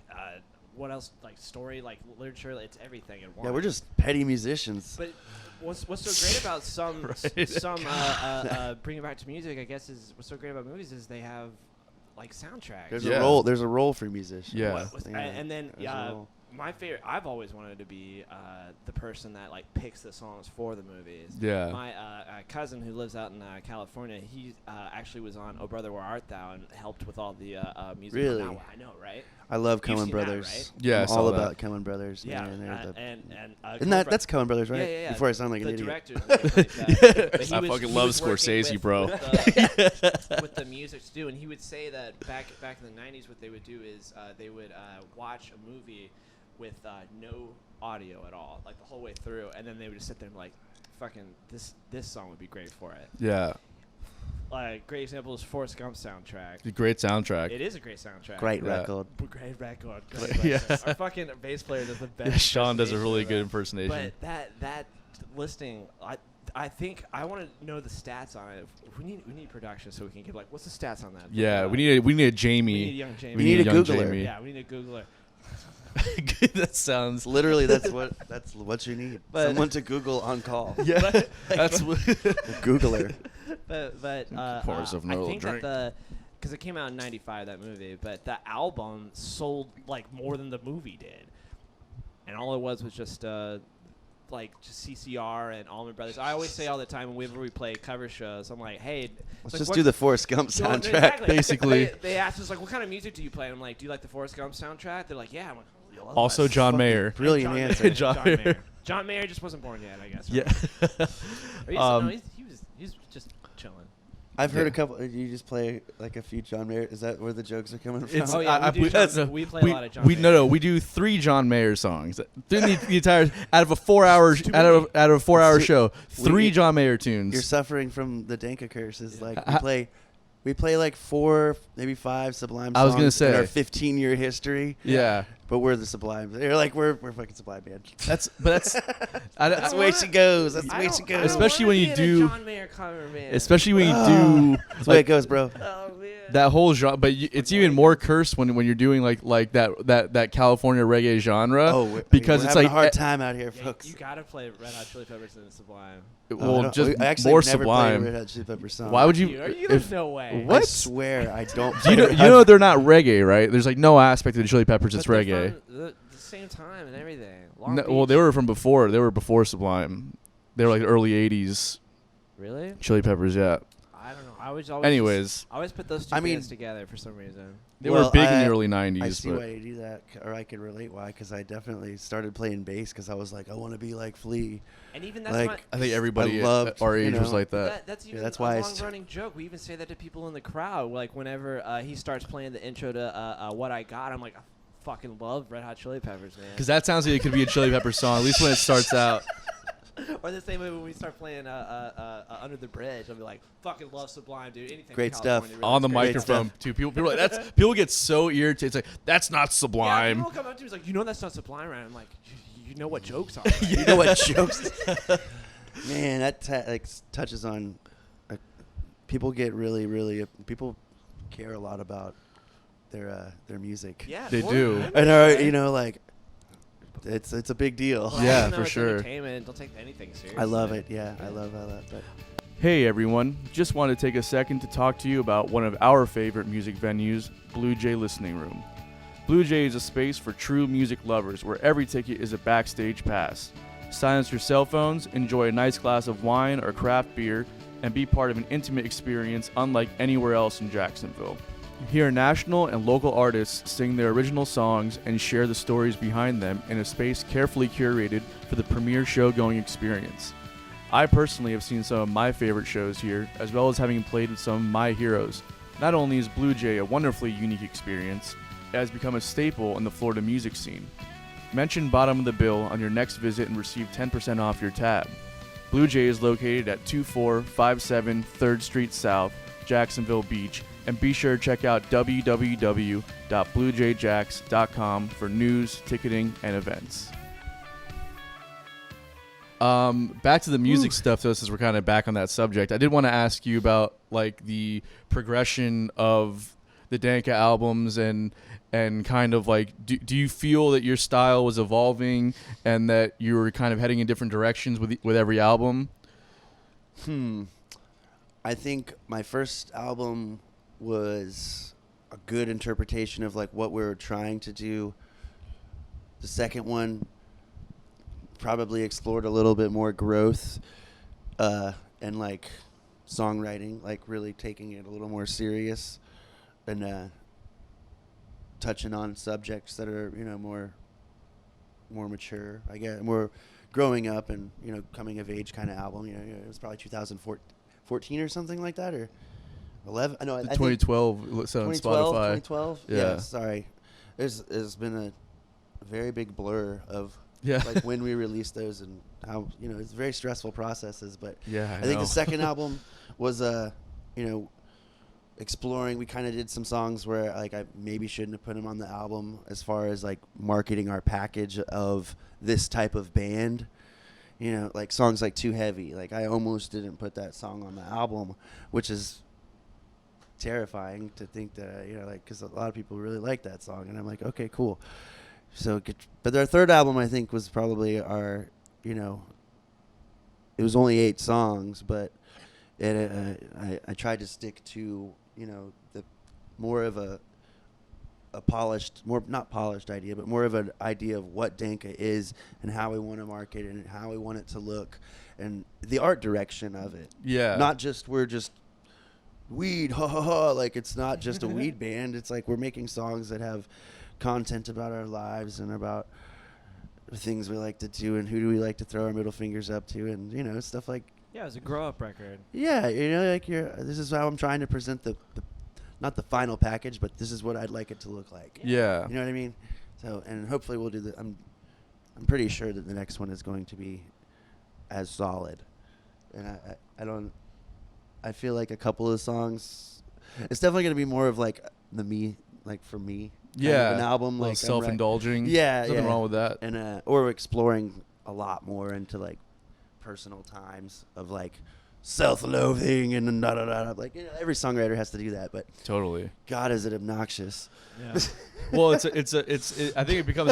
what else? Like story, like literature. It's everything in one. Yeah, we're just petty musicians. But what's so great about some Right. bring it back to music, I guess, is what's so great about movies is they have like soundtracks. There's Yeah. a role. There's a role for musicians. Yeah. And then there's a role. my favorite. I've always wanted to be the person that like picks the songs for the movies. Yeah. My cousin who lives out in California, he actually was on "Oh Brother, Where Art Thou" and helped with all the music. Really? Now, I know, right? I love You've Coen seen that, Brothers. right? Yeah, I I'm saw all that. about Coen Brothers. Yeah, man. They're the- and Isn't that's Coen Brothers, right? Yeah. Before I sound like the an idiot. director. But he I was- fucking he love was working Scorsese, with- bro. with the music to do, and he would say that back in the '90s, what they would do is they would watch a movie with no audio at all, like the whole way through, and then they would just sit there and be like, "Fucking this song would be great for it." Yeah. Great example is Forrest Gump soundtrack. It's a great soundtrack. It is a great soundtrack. Great Yeah. record. Great record. Great Yeah. record. Our fucking bass player does the best. Yeah, Sean does a impersonation really of good it. impersonation. But that listing, I think I want to know the stats on it. We need production so we can get like, what's the stats on that? Yeah, we need a Jamie. We need a young Jamie. We need a young Googler. Jamie. Yeah, we need a Googler. That sounds. Literally, that's what you need. But- Someone to Google on call. Yeah, that's what. Googler. But Pour yourself I another think drink. that because it came out in '95, that movie, but the album sold like more than the movie did, and all it was just like just CCR and Allman Brothers. I always say all the time whenever we play cover shows, I'm like, hey, Let's like, just what- do the Forrest Gump No, soundtrack. exactly. basically. They asked us like, what kind of music do you play? And I'm like, do you like the Forrest Gump soundtrack? They're like, yeah. I'm like, oh, Also, John Mayer. Brilliant John answer. Mayer. John John Mayer. Mayer. John Mayer just wasn't born yet, I guess. Yeah. Right? He's just chilling. I've heard a couple. You just play like a few John Mayer. Is that where the jokes are coming from? It's- Oh yeah, we play a lot of John Mayer. No, we do 3 John Mayer songs. Through the entire out of a 4-hour out of a 4-hour show, 3 John Mayer tunes. You're suffering from the Danka curses. Like we play like 4, maybe 5 Sublime songs I was gonna say in our 15-year history. Yeah. But we're the Sublime. They're like we're fucking Sublime band. That's That's the way she goes. That's the way she goes. Especially when you do- John Mayer cover band. especially when you do That's the way it goes, bro. Oh man. that whole genre, but it's even more cursed when you're doing like that California reggae genre. Because we're it's having like a hard time out here, Yeah, folks. you gotta play Red Hot Chili Peppers and Sublime. well, just I actually more never played a Sublime. Red Hot Chili Peppers song. Why would you? There's no way. What? I swear I don't. You know they're not reggae, right? There's like no aspect of the Chili Peppers that's But they're reggae. from the same time and everything. Long No, well, Beach. they were from before. They were before Sublime. They were like early '80s Really? Chili Peppers. Yeah. I don't know. I always Anyways, I always put those two I mean- bands together for some reason. they Well, were big in I- the early I '90s. see But why you do that, or I can relate why, because I definitely started playing bass because I was like, I want to be like Flea. And even that's Like, not. I think everybody I loved, at our age you was know, like that. That's even that's a why I long-running joke. We even say that to people in the crowd. Like whenever he starts playing the intro to "What I Got," I'm like, I fucking love Red Hot Chili Peppers, man. Because that sounds like it could be a Chili Pepper song, at least when it starts out. Or the same way when we start playing "Under the Bridge," I'll be like, fucking love Sublime, dude. Anything. Great from stuff. California, really On the is great. microphone too. People are like, people get so irritated. It's like that's not Yeah, Sublime. people come up to me like, you know that's not Sublime, right? I'm like, you know what jokes are. Right? You know what jokes? Man, that like touches on. People get really people care a lot about their music. Yeah, They more do. than And anything, like, it's a big deal. Well, Yeah, you know, for it's sure. Entertainment. Don't take anything seriously. I love it. Yeah, I love that. But Hey everyone, just wanted to take a second to talk to you about one of our favorite music venues, Blue Jay Listening Room. Blue Jay is a space for true music lovers where every ticket is a backstage pass. Silence your cell phones, enjoy a nice glass of wine or craft beer, and be part of an intimate experience unlike anywhere else in Jacksonville. Hear national and local artists sing their original songs and share the stories behind them in a space carefully curated for the premier show-going experience. I personally have seen some of my favorite shows here, as well as having played with some of my heroes. Not only is Blue Jay a wonderfully unique experience, it has become a staple in the Florida music scene. Mention Bottom of the Bill on your next visit and receive 10% off your tab. Blue Jay is located at 2457 3rd Street South, Jacksonville Beach, and be sure to check out www.bluejayjacks.com for news, ticketing, and events. Back to the music stuff though, since we're kind of back on that subject. I did want to ask you about like the progression of the Danka albums and kind of like do you feel that your style was evolving and that you were kind of heading in different directions with every album? I think my first album was a good interpretation of like what we were trying to do. The second one probably explored a little bit more growth and like songwriting, like really taking it a little more serious and touching on subjects that are, you know, more mature, I guess, more growing up and, you know, coming of age kind of album. You know, it was probably 2014 or something like that, or 11. I know. I think 2012 so on 2012. Spotify. 2012. Yeah. Yeah. Sorry. There's been a very big blur of Yeah. like when we released those and how, you know, it's very stressful processes. But Yeah, I think the second album was you know, exploring. We kind of did some songs where like I maybe shouldn't have put them on the album as far as like marketing our package of this type of band. You know, like songs like Too Heavy. Like I almost didn't put that song on the album, which is terrifying to think that, you know, like, because a lot of people really like that song. And I'm like, okay, cool. So, but our third album, I think, was probably our, you know, it was only 8 songs, but I tried to stick to, you know, the more of a polished, more not polished idea, but more of an idea of what Danka is and how we want to market it and how we want it to look and the art direction of it. Yeah. Not just we're just weed, ha ha ha. Like it's not just a weed band. It's like we're making songs that have content about our lives and about the things we like to do and who do we like to throw our middle fingers up to, and you know, stuff like. Yeah, it was a grow-up record. Yeah, you know, like this is how I'm trying to present the not the final package, but this is what I'd like it to look like. Yeah. You know what I mean? So, and hopefully we'll do the. I'm pretty sure that the next one is going to be as solid, and I don't. I feel like a couple of songs. It's definitely going to be more of like the me, like for me. Yeah. Kind of an album, Like like self-indulging. Yeah, Nothing yeah. wrong with that. And or exploring a lot more into like personal times of like self-loathing and da da da. Like, you know, every songwriter has to do that, but Totally. God, is it obnoxious? Yeah. Well, I think it becomes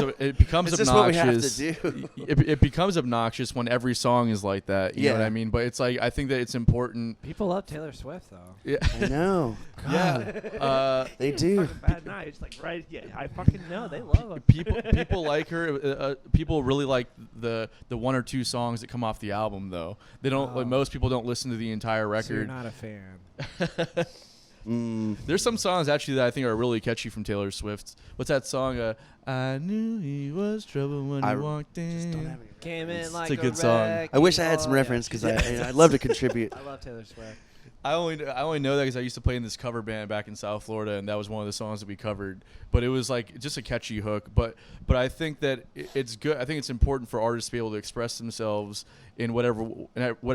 It's just what we have obnoxious. to do. It becomes obnoxious when every song is like that. You know what Yeah. I mean? But it's like I think that it's important. People love Taylor Swift, though. Yeah. I know. God, Yeah. they do. Fucking Bad Nights, like right? Yeah, I fucking know they love her. People like her. People really like the one or two songs that come off the album, though. They don't. Like, Oh. most people don't listen to the entire So you're record. not a fan. There's some songs actually that I think are really catchy from Taylor Swift. What's that song? I knew he was trouble when he walked Just don't in. have any Came in reference. like a good song. wrecking I wish I had some ball. Yeah, reference because she's- I'd love to contribute. I love Taylor Swift. I only know that because I used to play in this cover band back in South Florida, and that was one of the songs that we covered. But it was like just a catchy hook. But I think that it's good. I think it's important for artists to be able to express themselves in whatever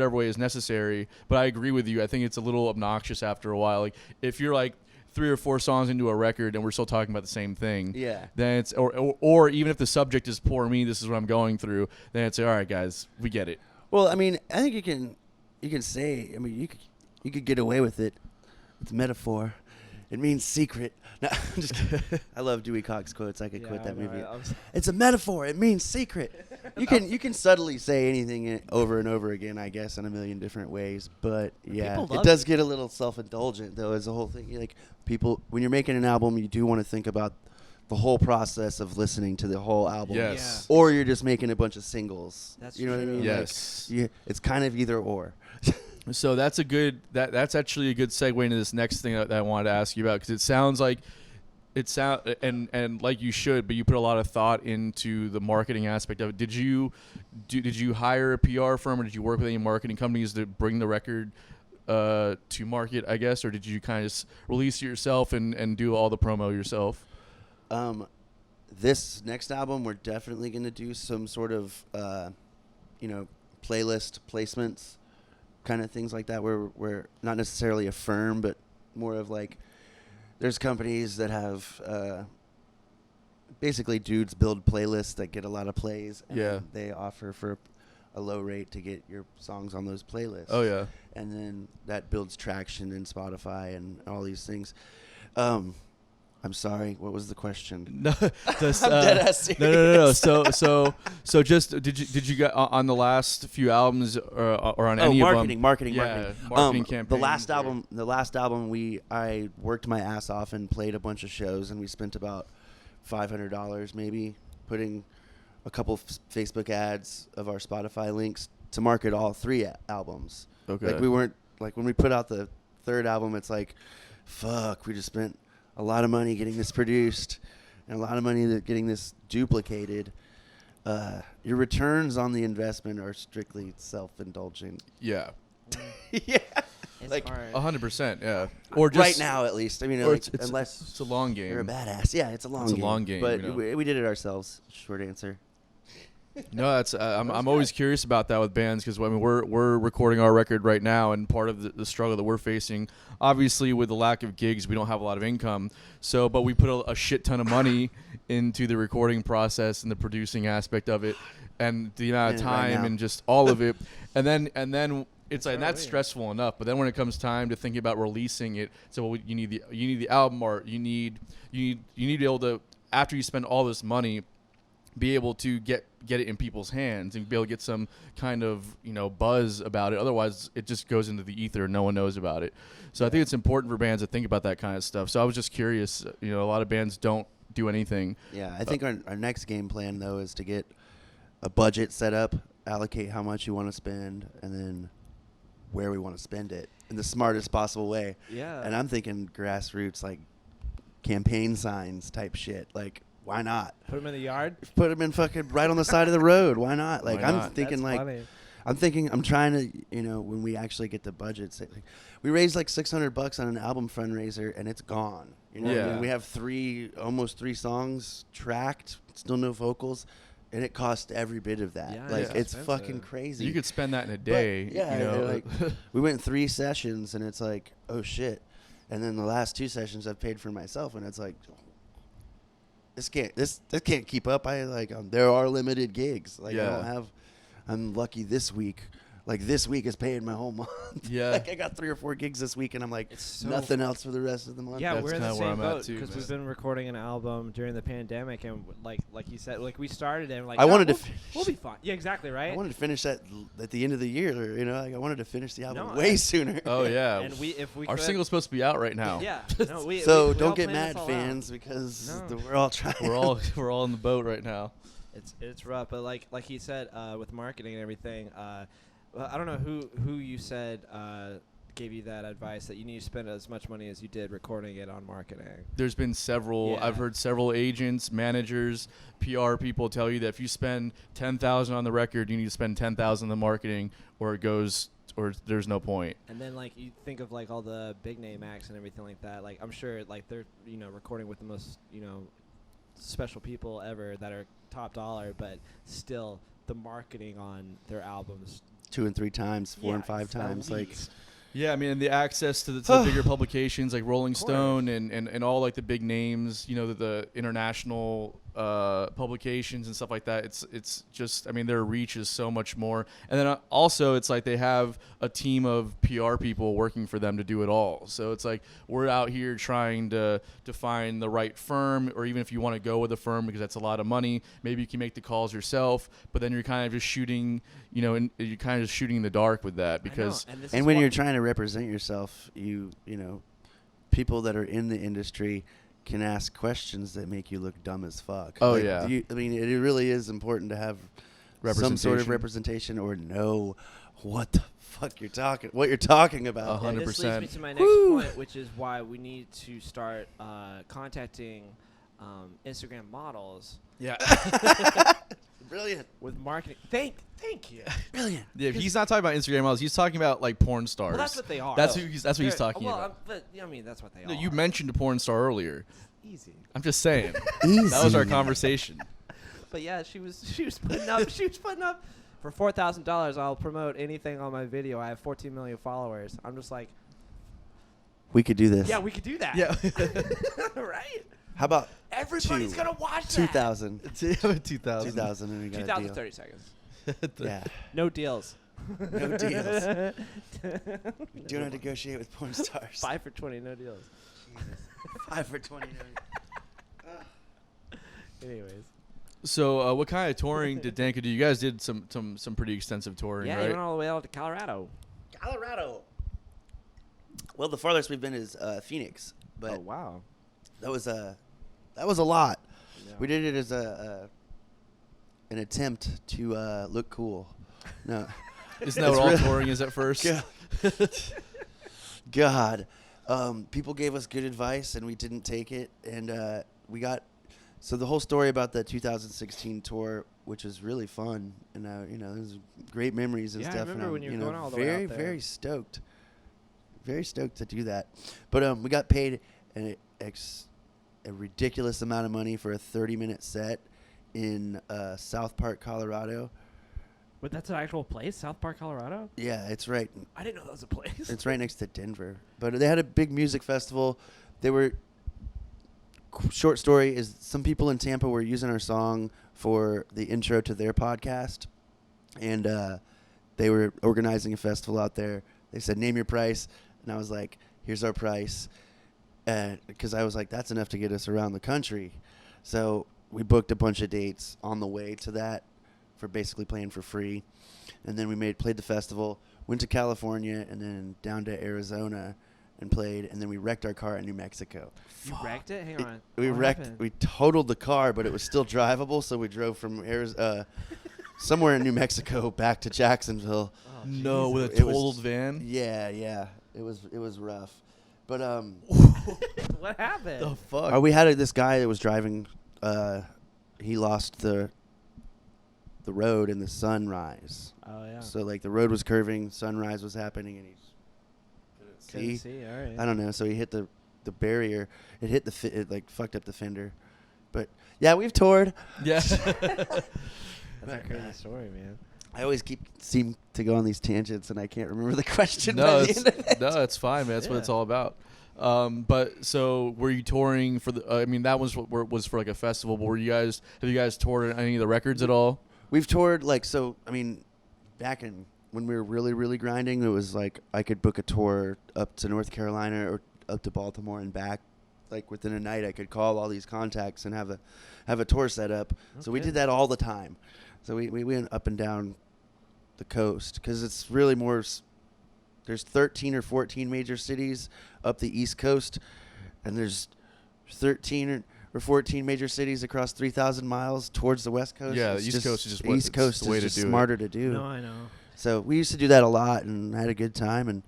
way is necessary. But I agree with you. I think it's a little obnoxious after a while. Like if you're like 3 or 4 songs into a record and we're still talking about the same thing, Yeah. then it's or even if the subject is poor me, this is what I'm going through, then it's all right, guys, we get it. Well, I mean, I think you can say. I mean, you could get away with it. It's a metaphor. It means secret. No, I'm just kidding. I love Dewey Cox quotes. I could quote that movie. It's a metaphor. It means secret. You can subtly say anything over and over again, I guess, in a million different ways. But yeah, People it love does get a little self-indulgent, though, as a whole thing. Like people, when you're making an album, you do want to think about the whole process of listening to the whole album. Yes. Or you're just making a bunch of singles. That's you know what I true. mean? Yes. Like, it's kind of either or. So that's that's actually a good segue into this next thing that I wanted to ask you about, because it sounds like and like you should, but you put a lot of thought into the marketing aspect of it. Did you hire a PR firm, or did you work with any marketing companies to bring the record to market, I guess, or did you kind of just release it yourself and do all the promo yourself? This next album, we're definitely going to do some sort of, playlist placements, kind of things like that. We're not necessarily a firm, but more of like, there's companies that have basically dudes build playlists that get a lot of plays. And Yeah. they offer for a low rate to get your songs on those playlists. Oh yeah. And then that builds traction in Spotify and all these things. I'm sorry. What was the question? No, just, I'm dead ass no. serious. So just did you get on the last few albums or on any marketing, of them? marketing. Marketing campaigns. The last album, I worked my ass off and played a bunch of shows, and we spent about $500 maybe putting a couple Facebook ads of our Spotify links to market all 3 albums. Okay. Like we weren't like when we put out the 3rd album, it's like, fuck, we just spent a lot of money getting this produced and a lot of money getting this duplicated. Your returns on the investment are strictly self-indulgent. Yeah. Yeah. It's Like, hard. 100%. Yeah. Or just Right now, at least. I mean, or like, unless it's a long game. you're a badass. Yeah, it's a long It's a game. long game, But you know. we did it ourselves. Short answer. No, that's I'm always curious about that with bands, because I mean we're recording our record right now, and part of the struggle that we're facing, obviously with the lack of gigs, we don't have a lot of income. So, but we put a shit ton of money into the recording process and the producing aspect of it, and the amount of And right time now. and just all of it, and then it's like, and that's Sure, yeah. stressful enough. But then when it comes time to thinking about releasing it, so you need the album art, you need to be able to, after you spend all this money, be able to get it in people's hands and be able to get some kind of buzz about it. Otherwise, it just goes into the ether and no one knows about it. So I think it's important for bands to think about that kind of stuff. So I was just curious. A lot of bands don't do anything. Yeah, I think our next game plan, though, is to get a budget set up, allocate how much you want to spend, and then where we want to spend it in the smartest possible way. Yeah. And I'm thinking grassroots, like campaign signs type shit. Like why not? Put them in the yard. Put them in fucking right on the side of the road. Why not? Like, Why I'm not? thinking, That's like, funny. I'm trying to, when we actually get the budget, say, like, we raised like $600 on an album fundraiser, and it's gone. You know, what I Yeah. mean? We have almost three songs tracked, still no vocals, and it cost every bit of that. Yeah, like, it's it's expensive. fucking crazy. You could spend that in a day. yeah, you know, like, we went 3 sessions, and it's like, oh shit. And then the last 2 sessions I've paid for myself, and it's like, this can't keep up. There are limited gigs. Like, Yeah. I'm lucky this week. Like, this week is paying my whole month. Yeah. Like, I got 3 or 4 gigs this week, and I'm like, It's so nothing else for the rest of the month. Yeah, That's we're in the kinda where same I'm at boat too, because man. we've been recording an album during the pandemic, and like you said, like we started and like I wanted to we'll be fine. Yeah, exactly, right. I wanted to finish that at the end of the year. Like, I wanted to finish the album No, way I- sooner. oh yeah. And if we Our could, single's supposed to be out right now. Yeah. No, we So we don't all get planned this mad, all out. fans, because No. we're all trying. We're all in the boat right now. It's rough, but like he said, with marketing and everything, well, I don't know who you said gave you that advice that you need to spend as much money as you did recording it on marketing. There's been several. Yeah. I've heard several agents, managers, PR people tell you that if you spend $10,000 on the record, you need to spend $10,000 on the marketing, or there's no point. And then like you think of like all the big name acts and everything like that. Like I'm sure like they're recording with the most special people ever that are top dollar, but still the marketing on their albums 2 and 3 times, 4 and Yeah, 5 at times. Like, least. Yeah, I mean, and the access to the bigger publications like Rolling Stone and all like the big names, the international publications and stuff like that. It's just, I mean, their reach is so much more. And then also it's like they have a team of PR people working for them to do it all. So it's like we're out here trying to find the right firm, or even if you want to go with a firm because that's a lot of money, maybe you can make the calls yourself, but then you're kind of just shooting, and you're kind of just shooting in the dark with that because and when you're trying to represent yourself, people that are in the industry can ask questions that make you look dumb as fuck. Oh, Like, yeah. I mean, it really is important to have some sort of representation or know what the fuck what you're talking about. Uh-huh. And this leads 100%. me to my next point, which is why we need to start contacting Instagram models yeah. Brilliant. with marketing. Thank you. Brilliant. Yeah, he's not talking about Instagram models. He's talking about like porn stars. Well, that's what they are. That's what he's talking well, about. But I mean, that's what they No, are. you mentioned a porn star earlier. Easy. I'm just saying. Easy. That was our conversation. But yeah, she was putting up for $4,000. I'll promote anything on my video. I have 14 million followers. I'm just like, We could do this. yeah, we could do that. Yeah. Right? How about Everybody's Two. gonna watch that. 2,000? 2000. 2,000 and we got a 2,000, deal. 30 seconds. Yeah. No deals. No deals. Do not negotiate with porn stars. 5 for 20, no deals. Jesus. 5 for 20. Anyways. So, what kind of touring did Danka do? You guys did some pretty extensive touring, Yeah, right? you went all the way out to Colorado. Colorado. Well, the farthest we've been is Phoenix, but Oh, wow. that was a lot. Yeah. We did it as an attempt to look cool. No. Isn't that It's what all really- touring is at first? Yeah. God. People gave us good advice, and we didn't take it. And we got... So the whole story about the 2016 tour, which was really fun, and there's great memories and Yeah, I stuff. remember and when you were I'm, going all the way very, out there. very stoked. Very stoked to do that. But we got paid a ridiculous amount of money for a 30-minute set in South Park, Colorado. But that's an actual place, South Park, Colorado? Yeah, it's right. I didn't know that was a place. It's right next to Denver. But they had a big music festival. They were... Short story is some people in Tampa were using our song for the intro to their podcast. And they were organizing a festival out there. They said, name your price. And I was like, here's our price. Because I was like, that's enough to get us around the country. So we booked a bunch of dates on the way to that for basically playing for free. And then we played the festival, went to California, and then down to Arizona and played. And then we wrecked our car in New Mexico. You wrecked it? Hang on. We What wrecked. happened? We totaled the car, but it was still drivable. So we drove from somewhere in New Mexico back to Jacksonville. Oh, No, with a It was- totaled van? Yeah, it was rough. But What happened? The fuck? we had this guy that was driving he lost the road in the sunrise. Oh yeah. So like the road was curving, sunrise was happening, and he Couldn't see. see. All right. I don't know. So he hit the barrier. It hit it like fucked up the fender. But yeah, we've toured. Yeah. That's a crazy story, man. I always seem to go on these tangents, and I can't remember the question. No, by the end of it. no, it's fine, man. That's what it's Yeah. all about. But so were you touring for the? I mean, that was for like a festival. But have you guys toured on any of the records at all? We've toured I mean, back when we were really, really grinding, it was like I could book a tour up to North Carolina or up to Baltimore and back. Like within a night, I could call all these contacts and have a tour set up. So we Okay. did that all the time. So we went up and down the coast because it's really more. There's 13 or 14 major cities up the East Coast, and there's 13 or 14 major cities across 3,000 miles towards the West Coast. Yeah, It's the East Coast is just the what- East it's Coast the way is to just do it. smarter to do. No, I know. So we used to do that a lot and had a good time and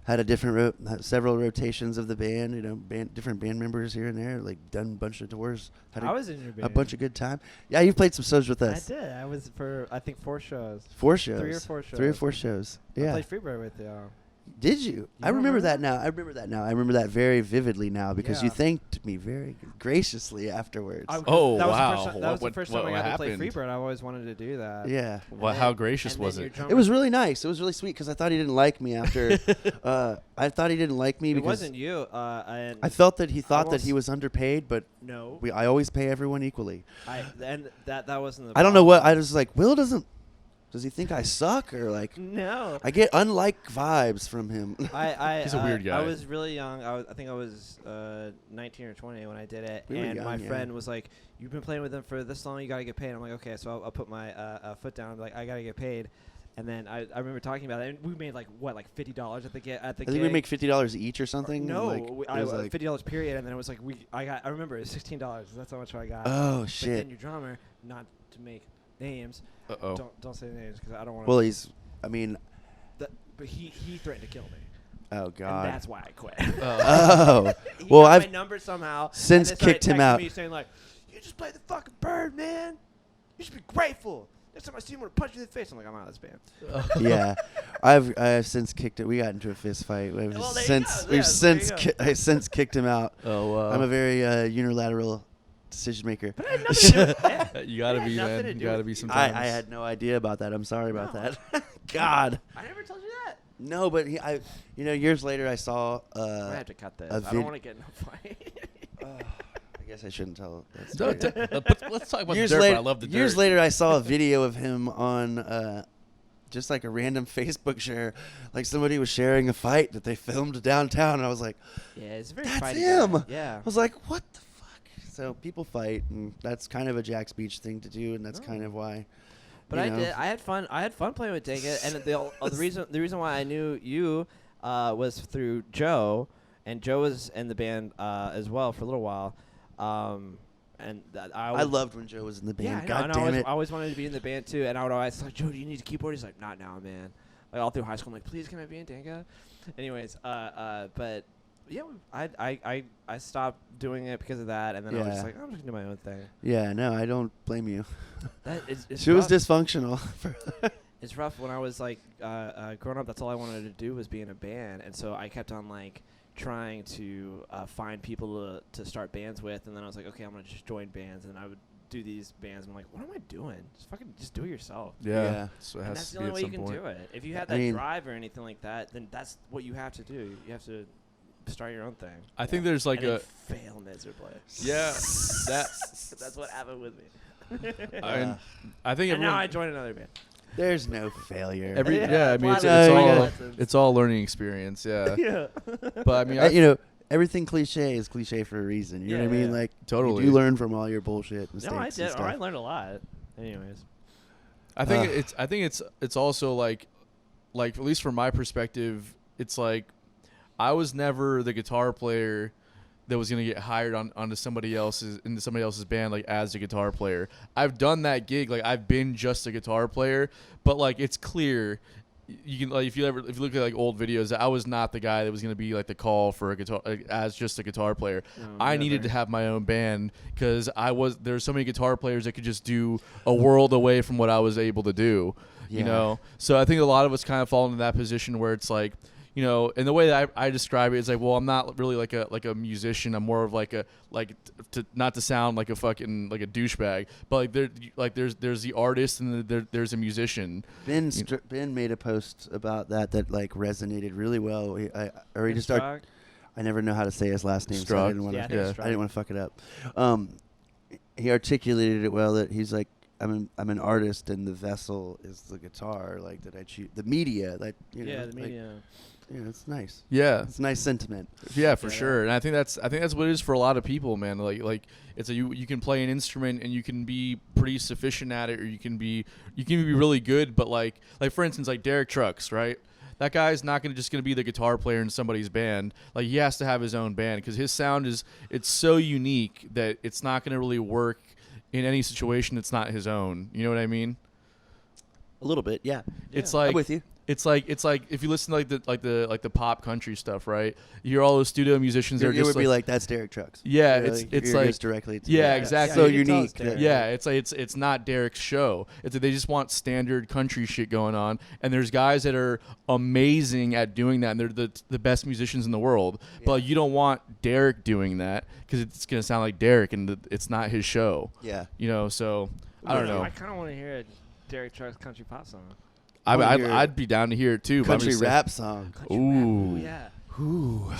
had a had several rotations of the band. You know, different band members here and there. Like done a bunch of tours. Had I was in your band. a bunch of good time. Yeah, you played some shows with I us. did. I was for I think 4 shows. 4 shows. 3 or 4 shows. 3 or 4 shows. I Yeah. played Freebird with y'all. Did you? I don't remember remember that now. I remember that very vividly now because you Yeah. thanked me very graciously afterwards. Oh, that was wow. The first time, that was the What- first what time I got happened? to play Freebird. I always wanted to do that. Yeah. Well, how gracious was it? It was really nice. It was really sweet because I thought he didn't like me after. I thought he didn't like me It because wasn't you. I felt that he thought that almost- he was underpaid, but No. I always pay everyone equally. And that wasn't the I don't know what problem. I was like. Will does he think I suck or like? No. I get unlike vibes from him. He's a weird guy. I was really young. I think I was 19 or 20 when I did it. We were And young, my yeah. friend was like, "You've been playing with them for this long. You got to get paid." I'm like, "Okay." So I'll put my foot down. I'm like, I got to get paid. And then I remember talking about it. And we made like $50 at the I think gig. we make $50 each or something. No, like, it was like, $50 period. And then it was like I remember it was $16. That's how much I got. oh But shit. then your drummer, not to make names. Uh-oh. Don't say names because I don't want to. Well, I mean, But he threatened to kill me. oh god. And that's why I quit. Oh, He well, got I've my number somehow. since and then started kicked him texting out. Me saying like, "You just played the fucking bird, man. You should be grateful. Next time I see him, I'm gonna punch you in the face." I'm like, "I'm out of this band." Yeah, I've since kicked it. We got into a fist fight. We've Well, there you since go. we've Yeah, there you since go. I since kicked him out. Oh, wow. I'm a very unilateral decision maker. But it had nothing to do with it. You gotta It had be, nothing man. to You do gotta with be you. sometimes. I had no idea about that. I'm sorry about No. that. God. I never told you that. No, but years later I saw. I have to cut this. a I vid- don't want to get in a fight. I guess I shouldn't tell. That Don't- story. let's talk about years the dirt. later, I love the dirt. years later, I saw a video of him on just like a random Facebook share. Like somebody was sharing a fight that they filmed downtown, and I was like, Yeah, it's a very "That's fighty him." guy. Yeah. I was like, "What the fuck?" So people fight, and that's kind of a Jack's Beach thing to do, and that's No. kind of why. But you I know. did. I had fun. I had fun playing with Danka, and the reason why I knew you was through Joe, and Joe was in the band as well for a little while. And I loved when Joe was in the band. Yeah, I know, God and damn it! I always wanted to be in the band too, and I would always like, Joe, do you need a keyboard? He's like, not now, man. Like all through high school, I'm like, please, can I be in Danka? Anyways, but yeah, I stopped doing it because of that, and then I was just Yeah. like, I'm just gonna do my own thing. Yeah, no, I don't blame you. That is, it's She was rough. dysfunctional. It's rough. When I was like growing up, that's all I wanted to do was be in a band, and so I kept on like trying to find people to start bands with, and then I was like, okay, I'm gonna just join bands, and I would do these bands. And I'm like, what am I doing? Just do it yourself. Yeah. So it And has that's to the be only at way you some can point. do it. If you have I that mean- drive or anything like that, then that's what you have to do. You have to start your own thing. I think there's like and a then fail miserably. yeah that That's what happened with me. I think And now I everyone joined another band. There's no failure. I mean it's, No, you all gotta- it's all learning experience. Yeah. Yeah. But I mean, Everything cliche is cliche for a reason. You know Yeah, what I mean? yeah. Like, Totally. you do learn from all your bullshit mistakes No, I and did. stuff. I learned a lot. Anyways. I think it's also like at least from my perspective, it's like I was never the guitar player that was gonna get hired onto somebody else's band like as a guitar player. I've done that gig, like I've been just a guitar player, but like it's clear you can if you look at like old videos, I was not the guy that was gonna be like the call for a guitar as just a guitar player. No, I never. needed to have my own band because there's so many guitar players that could just do a world away from what I was able to do. You Yeah. know, so I think a lot of us kind of fall into that position where it's like, you know, and the way that I describe it is like, well, I'm not really like a musician. I'm more of like not to sound like a fucking like a douchebag, but there's the artist and there's a musician. Ben made a post about that like resonated really well. I already just start. I never know how to say his last name, so I didn't want to. Yeah, I didn't want to fuck it up. He articulated it well. That he's like, I'm an artist, and the vessel is the guitar. Like that I choose the media. That you know. Yeah, the media. Yeah, it's nice. Yeah, it's a nice sentiment. Yeah, for sure. And I think that's what it is for a lot of people, man. Like it's you can play an instrument and you can be pretty sufficient at it, or you can be really good. But like for instance, like Derek Trucks, right? That guy's not gonna be the guitar player in somebody's band. Like he has to have his own band because his sound it's so unique that it's not gonna really work in any situation that's not his own. You know what I mean? A little bit, yeah. It's like I'm with you. It's like if you listen to the pop country stuff, right? You hear all those studio musicians. You they're just would be like, that's Derek Trucks. Yeah, you know, it's you're like just directly. To yeah, that. exactly. So you can tell unique. it's Derek. Yeah, it's like it's not Derek's show. It's they just want standard country shit going on, and there's guys that are amazing at doing that, and they're the best musicians in the world. Yeah. But you don't want Derek doing that because it's gonna sound like Derek, and it's not his show. Yeah. You know, so I don't know. I kind of want to hear a Derek Trucks country pop song. I'd be down to hear it too. but I'm Country just rap song. Country Ooh. rap. Yeah. Ooh,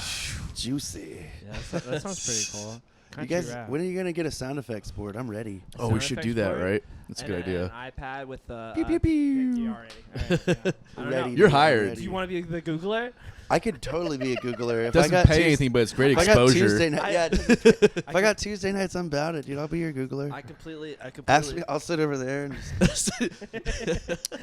juicy. Yeah, that sounds pretty cool. You Country guys, rap. when are you gonna get a sound effects board? I'm ready. Oh, we should do that, Sound effects right? That's a good idea. An iPad with the Pew, pew, pew. Yeah, already. All right, yeah. I don't know. Ready. You're hired. Ready. Do you want to be the Googler? I could totally be a Googler. If Doesn't I got pay Tues- anything, but it's great If I got exposure. Tuesday night, yeah. If I got Tuesday nights, I'm about it, dude. I'll be your Googler. I completely. Ask me, I'll sit over there and just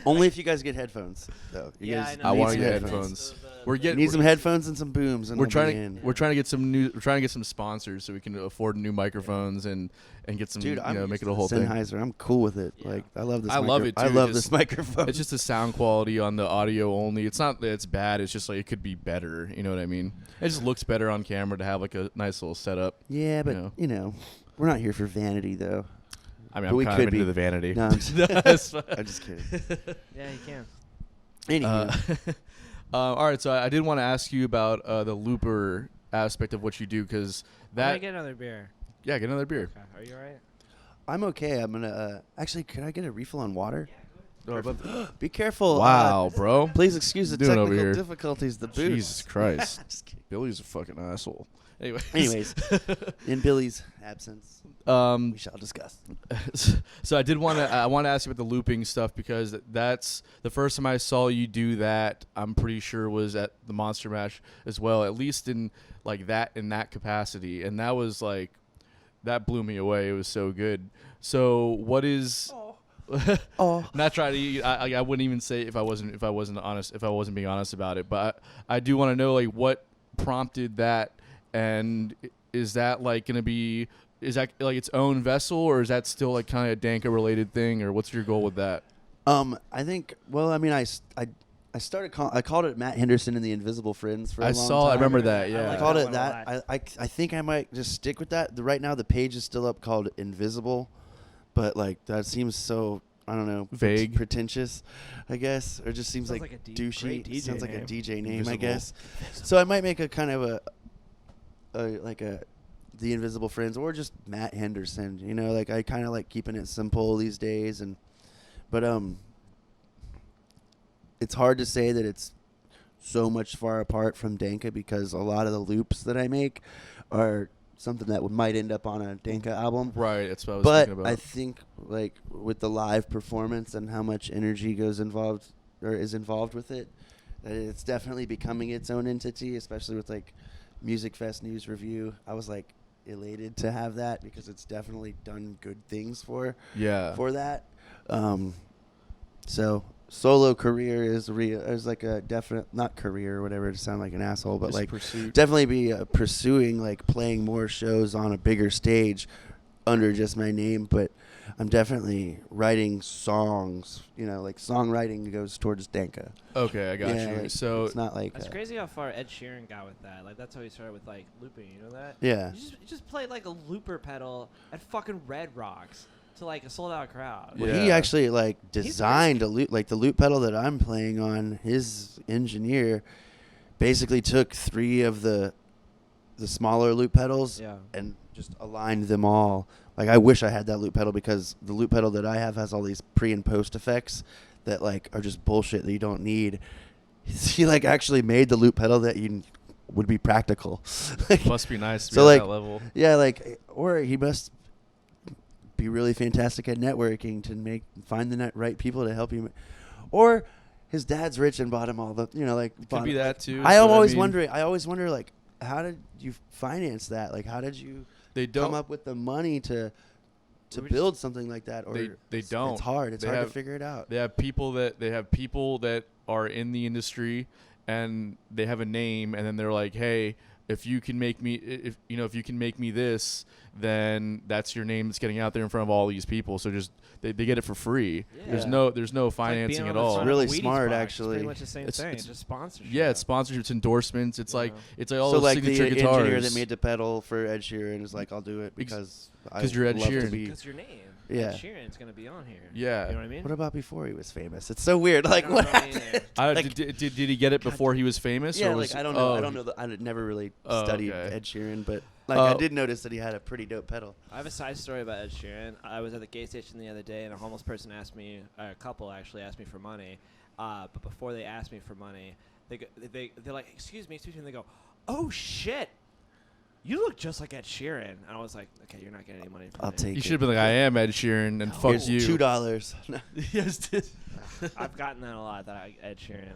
only if you guys get headphones, though. You Yeah, guys I know. I need want to some get headphones. headphones. We're You getting need some headphones and some booms. And we're I'll trying be to in. we're trying to get some sponsors so we can afford new microphones and get some Dude, I'm make used it to a whole the thing. Sennheiser. I'm cool with it. Yeah. Like I love this. I love it, I too. love Just- this microphone. It's just the sound quality on the audio only. It's not that it's bad. It's just like it could be better. You know what I mean? It just looks better on camera to have like a nice little setup. yeah, but know. you know, we're not here for vanity, though. I mean, But we I'm kind could of into be. the vanity. No, I'm just, That's fine. I'm just kidding. Yeah, you can. Anywho, All right, so I did want to ask you about the looper aspect of what you do because I'm gonna that get another beer. get another beer. Okay. Are you alright? I'm okay. I'm gonna actually. Can I get a refill on water? Oh, Be careful. wow, bro. Please excuse the What are you doing over technical here? difficulties. The booze. Jesus Christ. Just kidding. Billy's a fucking asshole. Anyways, in Billy's absence, um, we shall discuss. so I want to ask you about the looping stuff because that's the first time I saw you do that. I'm pretty sure was at the Monster Mash as well, at least in that capacity, and that was like that blew me away. It was so good. So what is? Oh, Not trying to. I wouldn't even say if I wasn't being honest about it, but I do want to know like what prompted that, and is that like going to be? Is that like its own vessel, or is that still like kind of a Danka related thing, or what's your goal with that? I think. Well, I mean, I started. I called it Matt Henderson and the Invisible Friends for a long time. I remember that. I Yeah. I like called that it one a that. lot. I think I might just stick with that. Right now, the page is still up called Invisible, but like that seems so. I don't know. Vague. Pretentious, I guess, or just seems Sounds like like a douchey. great DJ Sounds like a name. DJ name, I Invisible. guess. So I might make a kind of the Invisible Friends, or just Matt Henderson. You know, like I kind of like keeping it simple these days, but it's hard to say that it's so much far apart from Danka because a lot of the loops that I make are something that might end up on a Danka album. Right. That's what I was But thinking about. I think like with the live performance and how much energy is involved with it, that it's definitely becoming its own entity, especially with like Music Fest News Review. I was like elated to have that because it's definitely done good things for that. So solo career is like a definite, not career or whatever to sound like an asshole, but Just like pursuit. definitely be pursuing like playing more shows on a bigger stage under just my name, but I'm definitely writing songs. You know, like songwriting goes towards Danka. Okay, I got Yeah, you. like, So it's not like It's crazy how far Ed Sheeran got with that. Like that's how he started with like looping. You know that? yeah. You just played like a looper pedal at fucking Red Rocks to like a sold out crowd. Well, he Yeah. actually like designed a loop, like the loop pedal that I'm playing on. His engineer basically took 3 of the smaller loop pedals Yeah. and just aligned them all. Like I wish I had that loop pedal because the loop pedal that I have has all these pre and post effects that like are just bullshit that you don't need. He like actually made the loop pedal that you would be practical. Like, must be nice to be so, at like, that level. yeah, like, or he must be really fantastic at networking to find the right people to help him, or his dad's rich and bought him all the, you know, like. Could be that too. I but always mean, wonder. I always wonder, like, how did you finance that? Like, how did you they come don't. up with the money to We build something like that? Or They don't. It's hard. It's They hard have- to figure it out. They have people that are in the industry, and they have a name, and then they're like, hey, if you can make me this, then that's your name that's getting out there in front of all these people. So just they get it for free. Yeah. There's no It's like financing being at on the all. front Really of a Wheaties smart, box. actually. It's pretty much the same It's- thing. it's- Just sponsorship. Yeah, it's sponsorships, endorsements. It's like all so those like signature the guitars. engineer that made the pedal for Ed Sheeran is like, I'll do it because you're Ed love to Sheeran. be- Because your name. Yeah. Ed Sheeran's gonna be on here. Yeah. You know what I mean? What about before he was famous? It's so weird. Like, don't what know happened? either. Did he get it before he was famous? Yeah, or like was, I don't know. oh, I don't know. I never really Oh, studied okay. Ed Sheeran, but like I Oh. did notice that he had a pretty dope pedal. I have a side story about Ed Sheeran. I was at the gas station the other day, and a homeless person asked me, a couple actually asked me for money. But before they asked me for money, they're like, excuse me, and they go, oh shit, you look just like Ed Sheeran. And I was like, okay, you're not getting any money from I'll me. take You it. should have been like, I am Ed Sheeran, and fuck Here's you. $2. Yes. I've gotten that a lot. Ed Sheeran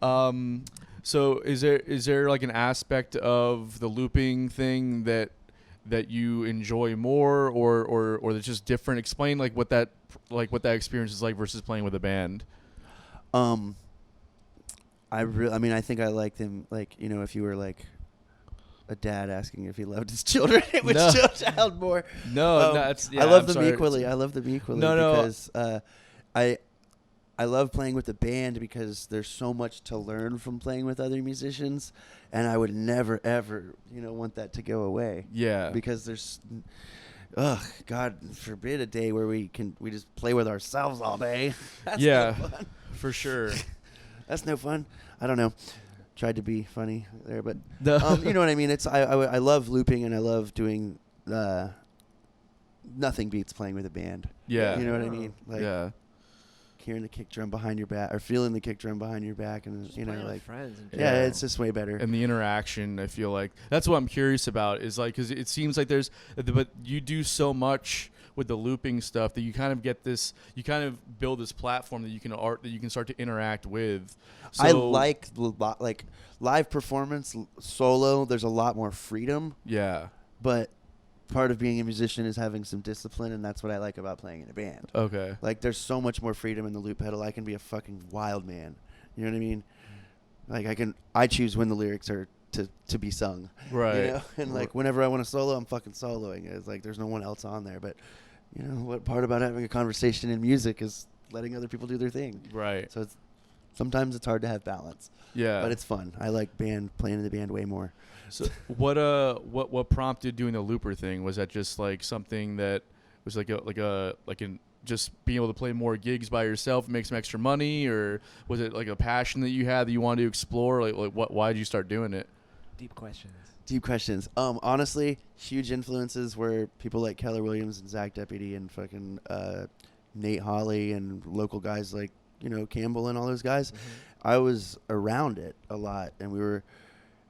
a lot. So is there like an aspect of the looping thing that you enjoy more, or that's just different? Explain like what that experience is like versus playing with a band. I mean, I think I like them. Like, you know, if you were like a dad asking if he loved his children, it would No. show child more. No, that's I love I'm them sorry. equally. I love them equally No. because I love playing with the band because there's so much to learn from playing with other musicians, and I would never ever, you know, want that to go away. Yeah. Because there's, God forbid a day where we just play with ourselves all day. That's Yeah. no fun. For sure. That's no fun. I don't know. Tried to be funny there, but No. you know what I mean. It's I love looping and I love doing. Nothing beats playing with a band. Yeah. You know what I mean? Like yeah. hearing the kick drum behind your back or feeling the kick drum behind your back, and Just you know, playing with like friends and yeah, Yeah. it's just way better. And the interaction, I feel like that's what I'm curious about. Is like because it seems like but you do so much with the looping stuff that you kind of get this. You kind of build this platform that you can start to interact with. So, I like live performance solo. There's a lot more freedom, Yeah. but part of being a musician is having some discipline, and that's what I like about playing in a band. Okay. Like, there's so much more freedom in the loop pedal. I can be a fucking wild man. You know what I mean? Like, I choose when the lyrics are to be sung. Right. You know? And, like, whenever I want to solo, I'm fucking soloing. It's like there's no one else on there. But, you know, what part about having a conversation in music is letting other people do their thing. Right. So sometimes it's hard to have balance. Yeah. But it's fun. I like playing in the band way more. So what prompted doing the looper thing? Was that just like something that was just being able to play more gigs by yourself and make some extra money, or was it like a passion that you had that you wanted to explore? Like why did you start doing it? Deep questions. Deep questions. Honestly, huge influences were people like Keller Williams and Zach Deputy and fucking Nate Hawley and local guys like, you know, Campbell and all those guys. Mm-hmm. I was around it a lot, and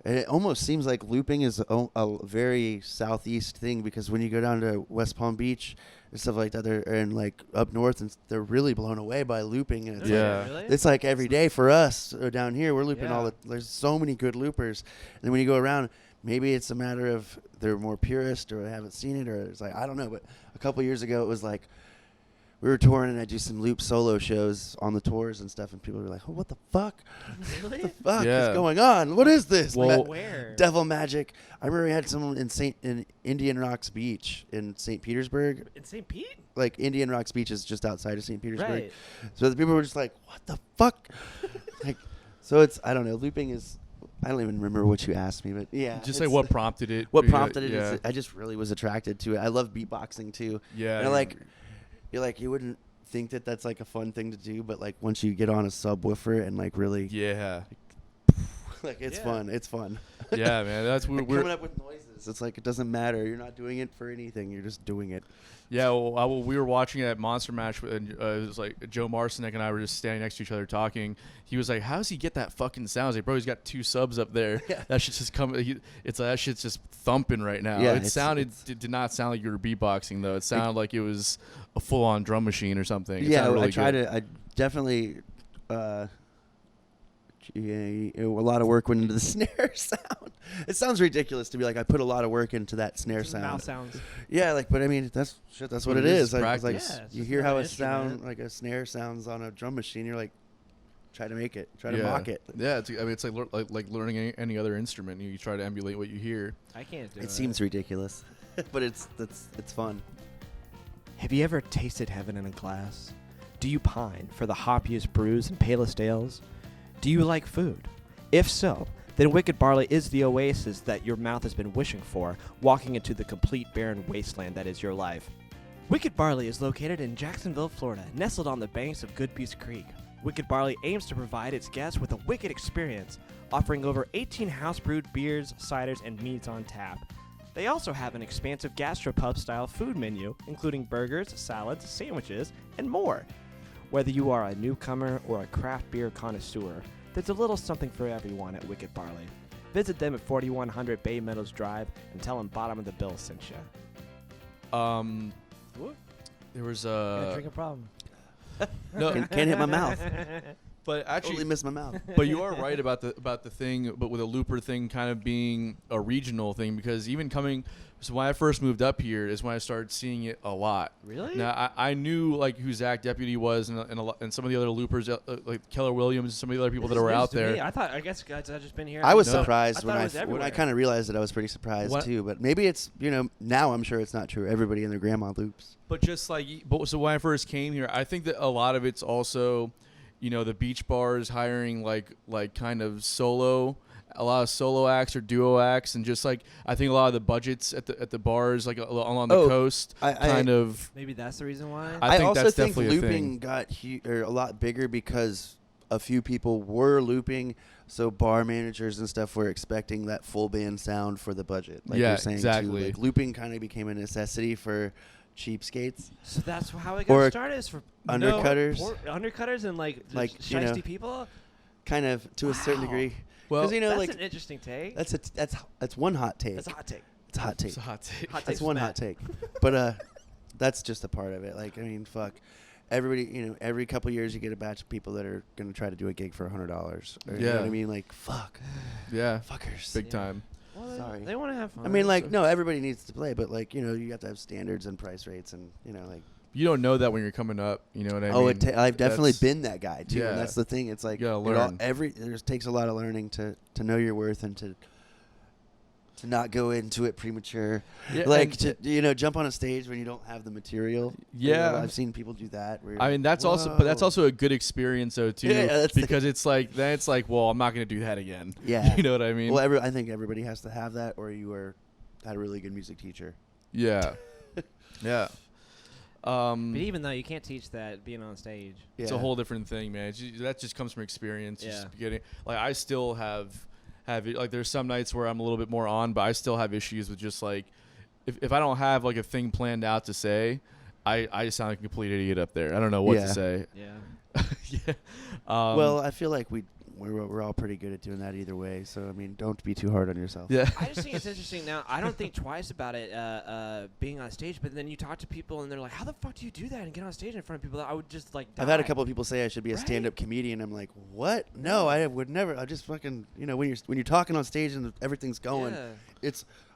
it almost seems like looping is a very southeast thing, because when you go down to West Palm Beach and stuff like that, and like up north, and they're really blown away by looping, and it's Yeah. like, Really? it's like every day for us down here. We're looping Yeah. there's so many good loopers, and then when you go around, maybe it's a matter of they're more purist or I haven't seen it, or it's like, I don't know. But a couple years ago, it was like we were touring and I do some loop solo shows on the tours and stuff, and people were like, "Oh, what the fuck? Really? What the fuck Yeah. is going on? What is this?" Well, Where? Devil Magic. I remember we had someone in Indian Rocks Beach in St. Petersburg. In St. Pete? Like Indian Rocks Beach is just outside of St. Petersburg. Right. So the people were just like, "What the fuck?" Like, so it's, I don't know. Looping is, I don't even remember what you asked me, but yeah. Just like what prompted it. What prompted it? Yeah. Is I just really was attracted to it. I love beatboxing too. Yeah. And you wouldn't think that that's like a fun thing to do, but like once you get on a subwoofer and like really, Yeah. like it's Yeah. fun. It's fun. Yeah, man. That's Like we're coming up with noises. It's like it doesn't matter. You're not doing it for anything. You're just doing it. Yeah, well, we were watching it at Monster Mash, and it was like Joe Marcinek and I were just standing next to each other talking. He was like, "How does he get that fucking sound?" I was like, "Bro, he's got 2 subs up there. Yeah. That shit's just coming. It's like that shit's just thumping right now." Yeah, It did not sound like you were beatboxing though. It sounded like it was a full-on drum machine or something. It Yeah, sounded really I try good. to. I definitely. A lot of work went into the snare sound. It sounds ridiculous to be like I put a lot of work into that snare sound. Mouth sounds. Yeah, like, but I mean that's what What it it is, is. Like, it's like practice. Yeah, it's you just hear how another a sound instrument. like a snare sounds on a drum machine. You're like, try to make it, try to Yeah. mock it. Yeah, it's like learning any other instrument. You try to emulate what you hear. I can't do it. It seems ridiculous, but it's fun. Have you ever tasted heaven in a glass? Do you pine for the hoppiest brews and palest ales? Do you like food? If so, then Wicked Barley is the oasis that your mouth has been wishing for, walking into the complete barren wasteland that is your life. Wicked Barley is located in Jacksonville, Florida, nestled on the banks of Goodpeace Creek. Wicked Barley aims to provide its guests with a wicked experience, offering over 18 house-brewed beers, ciders, and meats on tap. They also have an expansive gastropub-style food menu, including burgers, salads, sandwiches, and more. Whether you are a newcomer or a craft beer connoisseur, there's a little something for everyone at Wicked Barley. Visit them at 4100 Bay Meadows Drive and tell them Bottom of the Bill sent you. What? There was Gonna drink a problem. no, Can't hit my mouth. but Totally actually, miss my mouth. but you are right about the thing, but with a looper thing kind of being a regional thing, because even coming, so when I first moved up here is when I started seeing it a lot. Really? Now I knew like who Zach Deputy was and some of the other loopers like Keller Williams and some of the other people that This is were news out to there. me. I guess guys, I've just been here. I was No. surprised I when thought it I was when I everywhere. kind of realized it. I was pretty surprised What- too. But maybe it's now I'm sure it's not true. Everybody and their grandma loops. But just like, so when I first came here, I think that a lot of it's also, the beach bars hiring like kind of a lot of solo acts or duo acts, and just like I think a lot of the budgets at the bars like along the coast kind of. Maybe that's the reason why. I think also that's think definitely a looping thing. got a lot bigger because a few people were looping, so bar managers and stuff were expecting that full band sound for the budget. Like Yeah, you're saying exactly. too. Like looping kind of became a necessity for cheapskates. So that's how it Or got started. Is for undercutters. undercutters and like you know, shiesty people. Kind of to a certain Wow. degree. Well, Because That's like an interesting take. that's one hot take. That's a hot take. It's a hot take. it's a hot take. Hot That's takes one with hot Matt. take. But that's just a part of it. Like, I mean, fuck. Everybody, every couple years you get a batch of people that are going to try to do a gig for $100. You know Yeah. what I mean? Like, fuck. Yeah, Fuckers. big Yeah. time. Well, Sorry. They want to have fun. I mean, like, so- no, everybody needs to play, but, like, you have to have standards and price rates and, like. You don't know that when you're coming up. You know what I Oh, mean? I've definitely That's- been that guy, too. Yeah. And that's the thing. It's like, You gotta learn. it takes a lot of learning to know your worth and to not go into it premature. Yeah, Like, and- to jump on a stage when you don't have the material. You know, Yeah. I've seen people do that. Where you're I mean, like, but that's "Whoa." also a good experience though too, Yeah, that's the- because it's like well, I'm not gonna do that again. Yeah. You know what I mean? Well, I think everybody has to have that, or you had a really good music teacher. Yeah, yeah. But even though you can't teach that being on stage. It's a whole different thing, man. That just comes from experience. Yeah. Just getting like I still have it. Like there's some nights where I'm a little bit more on, but I still have issues with just like if I don't have like a thing planned out to say, I just sound like a complete idiot up there. I don't know what Yeah. to say. Yeah. Yeah. Well, I feel like we're all pretty good at doing that either way. So I mean, don't be too hard on yourself. Yeah. I just think it's interesting now. I don't think twice about it being on stage, but then you talk to people and they're like, "How the fuck do you do that and get on stage in front of people?" I would just like. I've had a die. couple of people say I should be a Right. stand-up comedian. I'm like, what? No, I would never. I just fucking, when you're talking on stage and everything's going, Yeah.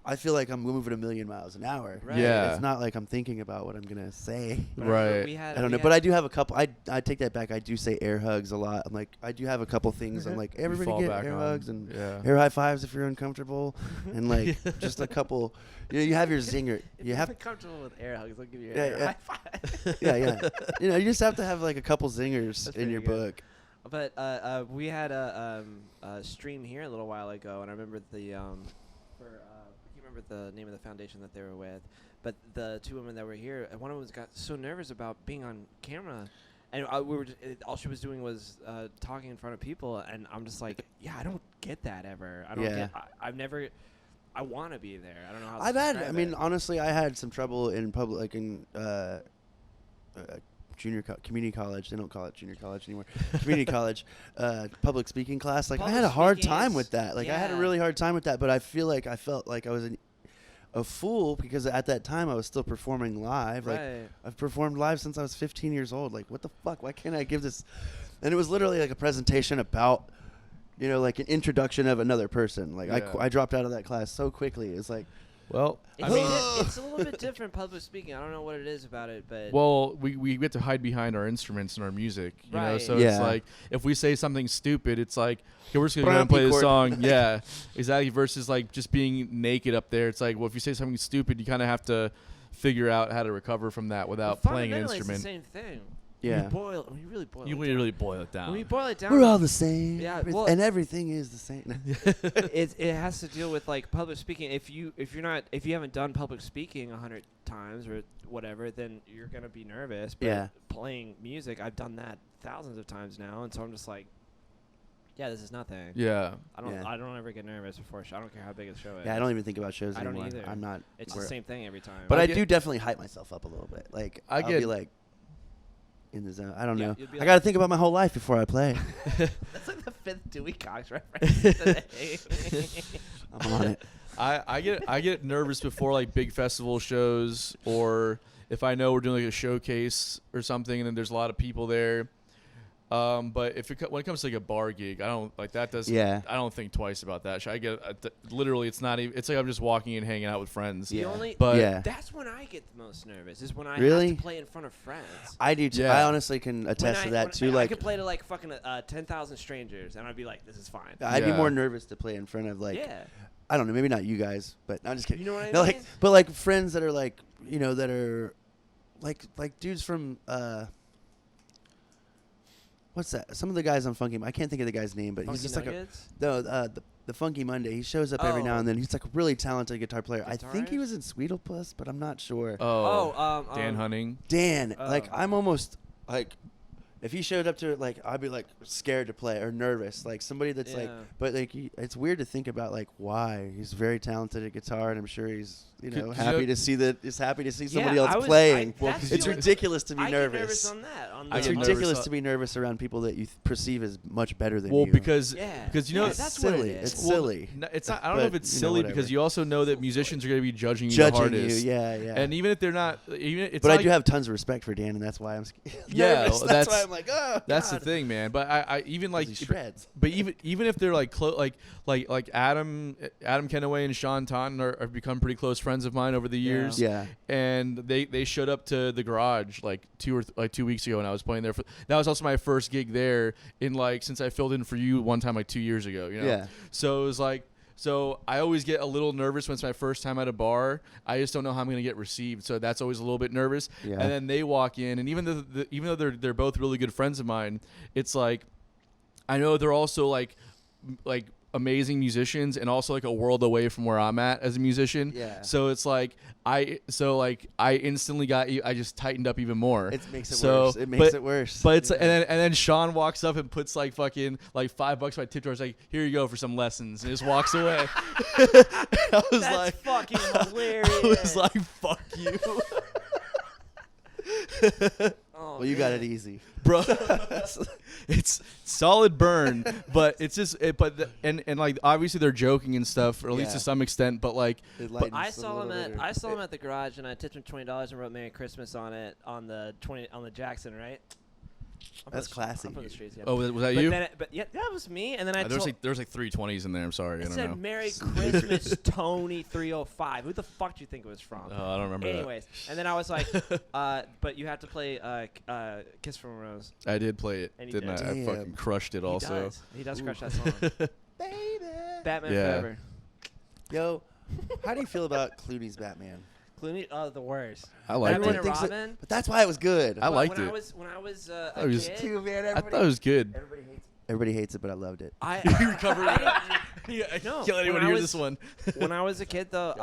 I feel like I'm moving a million miles an hour. Right. Yeah. It's not like I'm thinking about what I'm gonna say. Right. I don't know, but I do have a couple. I take that back. I do say air hugs a lot. I'm like, I do have a couple things. I'm like, You everybody fall get back air on. hugs and Yeah. air high fives if you're uncomfortable, and like just a couple. You have your zinger. If You have, you're comfortable with air hugs, I'll give you Yeah, a yeah. high five. yeah. You just have to have like a couple zingers That's in your pretty good. book. But we had a stream here a little while ago, and I remember I can't remember the name of the foundation that they were with, but the two women that were here, one of them got so nervous about being on camera, and all she was doing was talking in front of people, and I'm just like, yeah, I don't get that ever. I don't Yeah. get. I've never. I want to be there. I don't know how. I've had. I mean, honestly, I had some trouble in public, like in community college. They don't call it junior college anymore. Community college, public speaking class. Like I had a hard time with that. Like I had a really hard time with that. But I feel like I felt like I was a fool because at that time I was still performing live. Like Right. I've performed live since I was 15 years old. Like what the fuck? Why can't I give this? And it was literally like a presentation about, like an introduction of another person. Like Yeah. I dropped out of that class so quickly. It's like. Well, It's, I mean, it's a little bit different public speaking. I don't know what it is about it, but well, we get to hide behind our instruments and our music, you know. Right. So it's Yeah. like if we say something stupid, it's like, okay, we're just gonna go and play the Chord. song. Yeah, exactly. Versus like just being naked up there. It's like, well, if you say something stupid, you kind of have to figure out how to recover from that without playing an fundamentally, instrument. It's the same thing. Yeah. When you really boil You it really boil it down. When you boil it down, We're all the same. Yeah, Everyth- well- and everything is the same. it has to deal with like public speaking. If you haven't done public speaking 100 times or whatever, then you're gonna be nervous. But Yeah. playing music, I've done that thousands of times now, and so I'm just like, yeah, this is nothing. Yeah. I don't Yeah. I don't ever get nervous before a show. I don't care how big the show is. Yeah, I don't even think about shows I don't anymore. either. I'm not. It's where- the same thing every time. But I I get- do definitely hype myself up a little bit. Like I I'll get- be like in the zone. I don't Yeah, know. you'll be I like- got to think about my whole life before I play. That's like the 5th Dewey Cox reference today. I'm on it. I get nervous before like big festival shows, or if I know we're doing like a showcase or something, and then there's a lot of people there. But when it comes to like a bar gig, I don't like that. Yeah. I don't think twice about that. I get literally, it's not even. It's like I'm just walking in, hanging out with friends. The Yeah. only But Yeah. that's when I get the most nervous. Is when I Really? have to play in front of friends. I do too. Yeah. I honestly can attest to that too. I Like could play to like fucking 10,000 strangers, and I'd be like, "This is fine." I'd be Yeah. more nervous to play in front of like yeah, I don't know, maybe not you guys, but I'm just kidding. You know what I No, mean? like, but like friends that are like, that are like dudes from what's that? Some of the guys on Funky. I can't think of the guy's name, but Funky he's just like Nuggets? the Funky Monday. He shows up every now Oh. and then. He's like a really talented guitar player. I think he Guitarist? was in Sweetlepuss, but I'm not sure. Dan Hunting. Dan, like Oh. I'm almost like. If he showed up to it, like I'd be like scared to play or nervous, like somebody that's like, Yeah. but like it's weird to think about like why he's very talented at guitar, and I'm sure he's Could- happy to see that is happy to see somebody Yeah, else I was- playing. I- that's It's the only- ridiculous to be I nervous. get nervous on that. On I It's get the- nervous ridiculous on- to be nervous around people that you perceive as much better than Well, you. because Yeah. because you know Yeah, it's that's what it silly. is. It's well, silly. It's not. I don't know if But, it's you know, silly whatever. because you also know that musicians are going to be judging you the Judging you, hardest. yeah. And even if they're not, even it's But I like, do have tons of respect for Dan, and that's why I'm Yeah, nervous. well, that's that's- why I'm like, oh, that's the God. thing, man. But I even like He shreds. But even if they're like like Adam Kenaway and Sean Taunton have become pretty close friends of mine over the years. Yeah. And they showed up to the garage like 2 weeks ago, and I was playing there. That was also my first gig there in like since I filled in for you one time like 2 years ago. You know? Yeah. So it was like. So I always get a little nervous when it's my first time at a bar. I just don't know how I'm going to get received. So that's always a little bit nervous. Yeah. And then they walk in, and even though they're both really good friends of mine, it's like I know they're also like amazing musicians and also like a world away from where I'm at as a musician. Yeah. So it's like I instantly I just tightened up even more. It makes it So- worse. It makes it worse. But it's and then Sean walks up and puts like fucking like $5 by tip jar. It's like, here you go for some lessons, and just walks away. I was That's like, fucking hilarious. I was like, fuck you, Oh, well, you got man. it easy. bro. It's solid burn, but it's just and like obviously they're joking and stuff, or at least Yeah. to some extent. But like, It But lightens I a saw him little bit, or- at the garage, and I tipped him $20 and wrote "Merry Christmas" on it on the Jackson, right? That's classy. I'm from the streets, yeah. Oh, was that But you? then but yeah, that was me. And then I There was told, like 320s in there. I'm sorry. I it don't said know. Merry Christmas, Tony 305. Who the fuck do you think it was from? Oh, I don't remember Anyways, and then I was like, but you have to play Kiss from a Rose. that. I did play it, And you didn't I? did. I Damn. fucking crushed it also. He does crush that song. Baby. Batman Yeah. Forever. Yo, how do you feel about Clooney's Batman? Clooney, the worst. I liked Batman it. and thinks that- Robin. But that's why it was good. I liked when it. When I was I a was- kid, Too, man. I thought it was good. Everybody hates it, but I loved it. You recovered it. Yeah, No, kill anyone when who I hears was- this one. when I was a kid, though,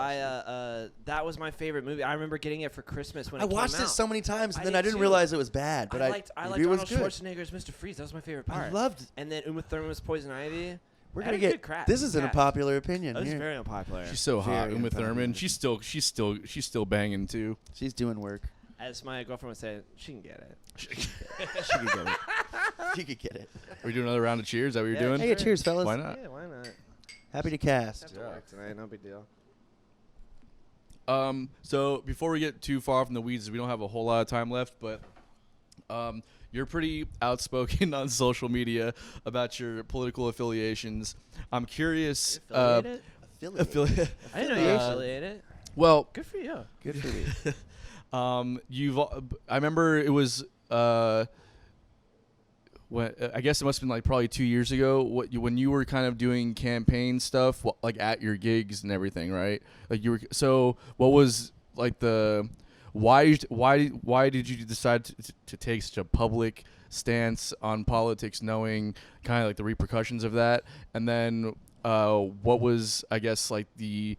that was my favorite movie. I remember getting it for Christmas when I it came watched out. it so many times, and I then did I didn't too. realize it was bad. But I liked it was Arnold good. Schwarzenegger's Mr. Freeze. That was my favorite part. I loved. And then Uma Thurman's Poison Ivy. We're Had gonna a get. good craft. This is an Cast. unpopular opinion. That was here. very unpopular. She's so hot. Very Uma Thurman. unpopular. She's still banging too. She's doing work. As my girlfriend would say, she can get it. She could get it. She could get it. Are we doing another round of cheers? Is that what you're Yeah, doing? Hey, cheers, fellas. Why not? Yeah, why not? Happy to cast. Have to work tonight. No big deal. So before we get too far from the weeds, we don't have a whole lot of time left, but you're pretty outspoken on social media about your political affiliations. I'm curious. Affiliated? Affiliate. I didn't know you were uh, affiliated. Well, Good for you. Good for you. I remember it was when I guess it must have been like probably 2 years ago. When you were kind of doing campaign stuff, like at your gigs and everything, right? Like you were. So what was like the why did you decide to take such a public stance on politics, knowing kind of like the repercussions of that? And then what was, I guess, like the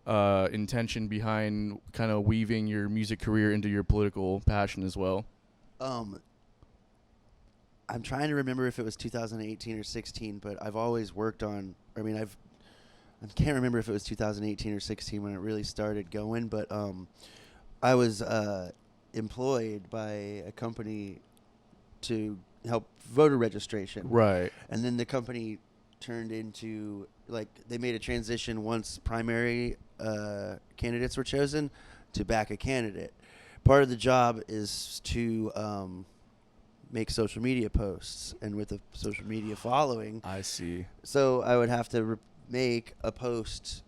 intention behind kind of weaving your music career into your political passion as well? I'm trying to remember if it was 2018 or 16, but I've always worked on. I mean, I can't remember if it was 2018 or 16 when it really started going, but I was employed by a company to help voter registration. Right. And then the company turned into, like, they made a transition once primary candidates were chosen to back a candidate. Part of the job is to make social media posts, and with a social media following, I see. so I would have to make a post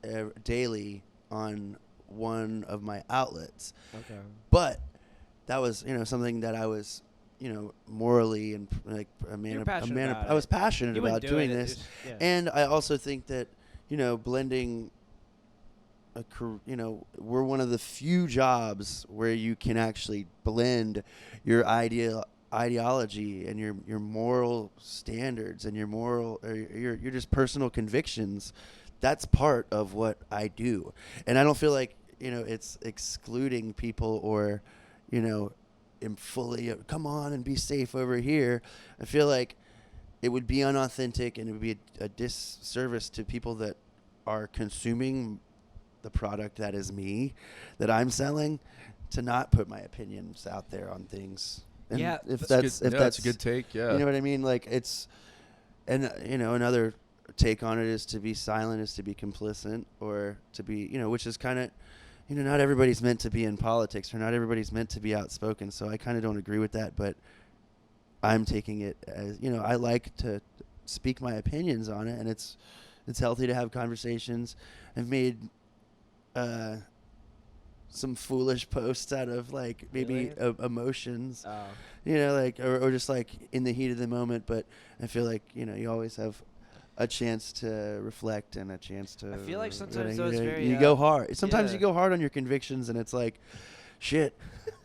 daily on one of my outlets. Okay. But that was, something that I was, morally and like You're passionate about I was it. passionate You wouldn't about do doing it, this. it's- yeah. And I also think that, blending we're one of the few jobs where you can actually blend your ideology and your moral standards and your just personal convictions. That's part of what I do. And I don't feel like, it's excluding people or, am fully come on and be safe over here. I feel like it would be unauthentic and it would be a disservice to people that are consuming the product that is me, that I'm selling, to not put my opinions out there on things. And Yeah, if That's that's a good take. Yeah. you know what I mean? Like it's, and another take on it is to be silent is to be complicit, or to be, which is kind of, not everybody's meant to be in politics, or not everybody's meant to be outspoken. So I kind of don't agree with that, but I'm taking it as, I like to speak my opinions on it, and it's healthy to have conversations. I've made some foolish posts out of like maybe emotions, or just like in the heat of the moment. But I feel like, you always have a chance to reflect and a chance to. I feel like sometimes you those very, you go hard. Sometimes yeah. you go hard on your convictions, and it's like, shit.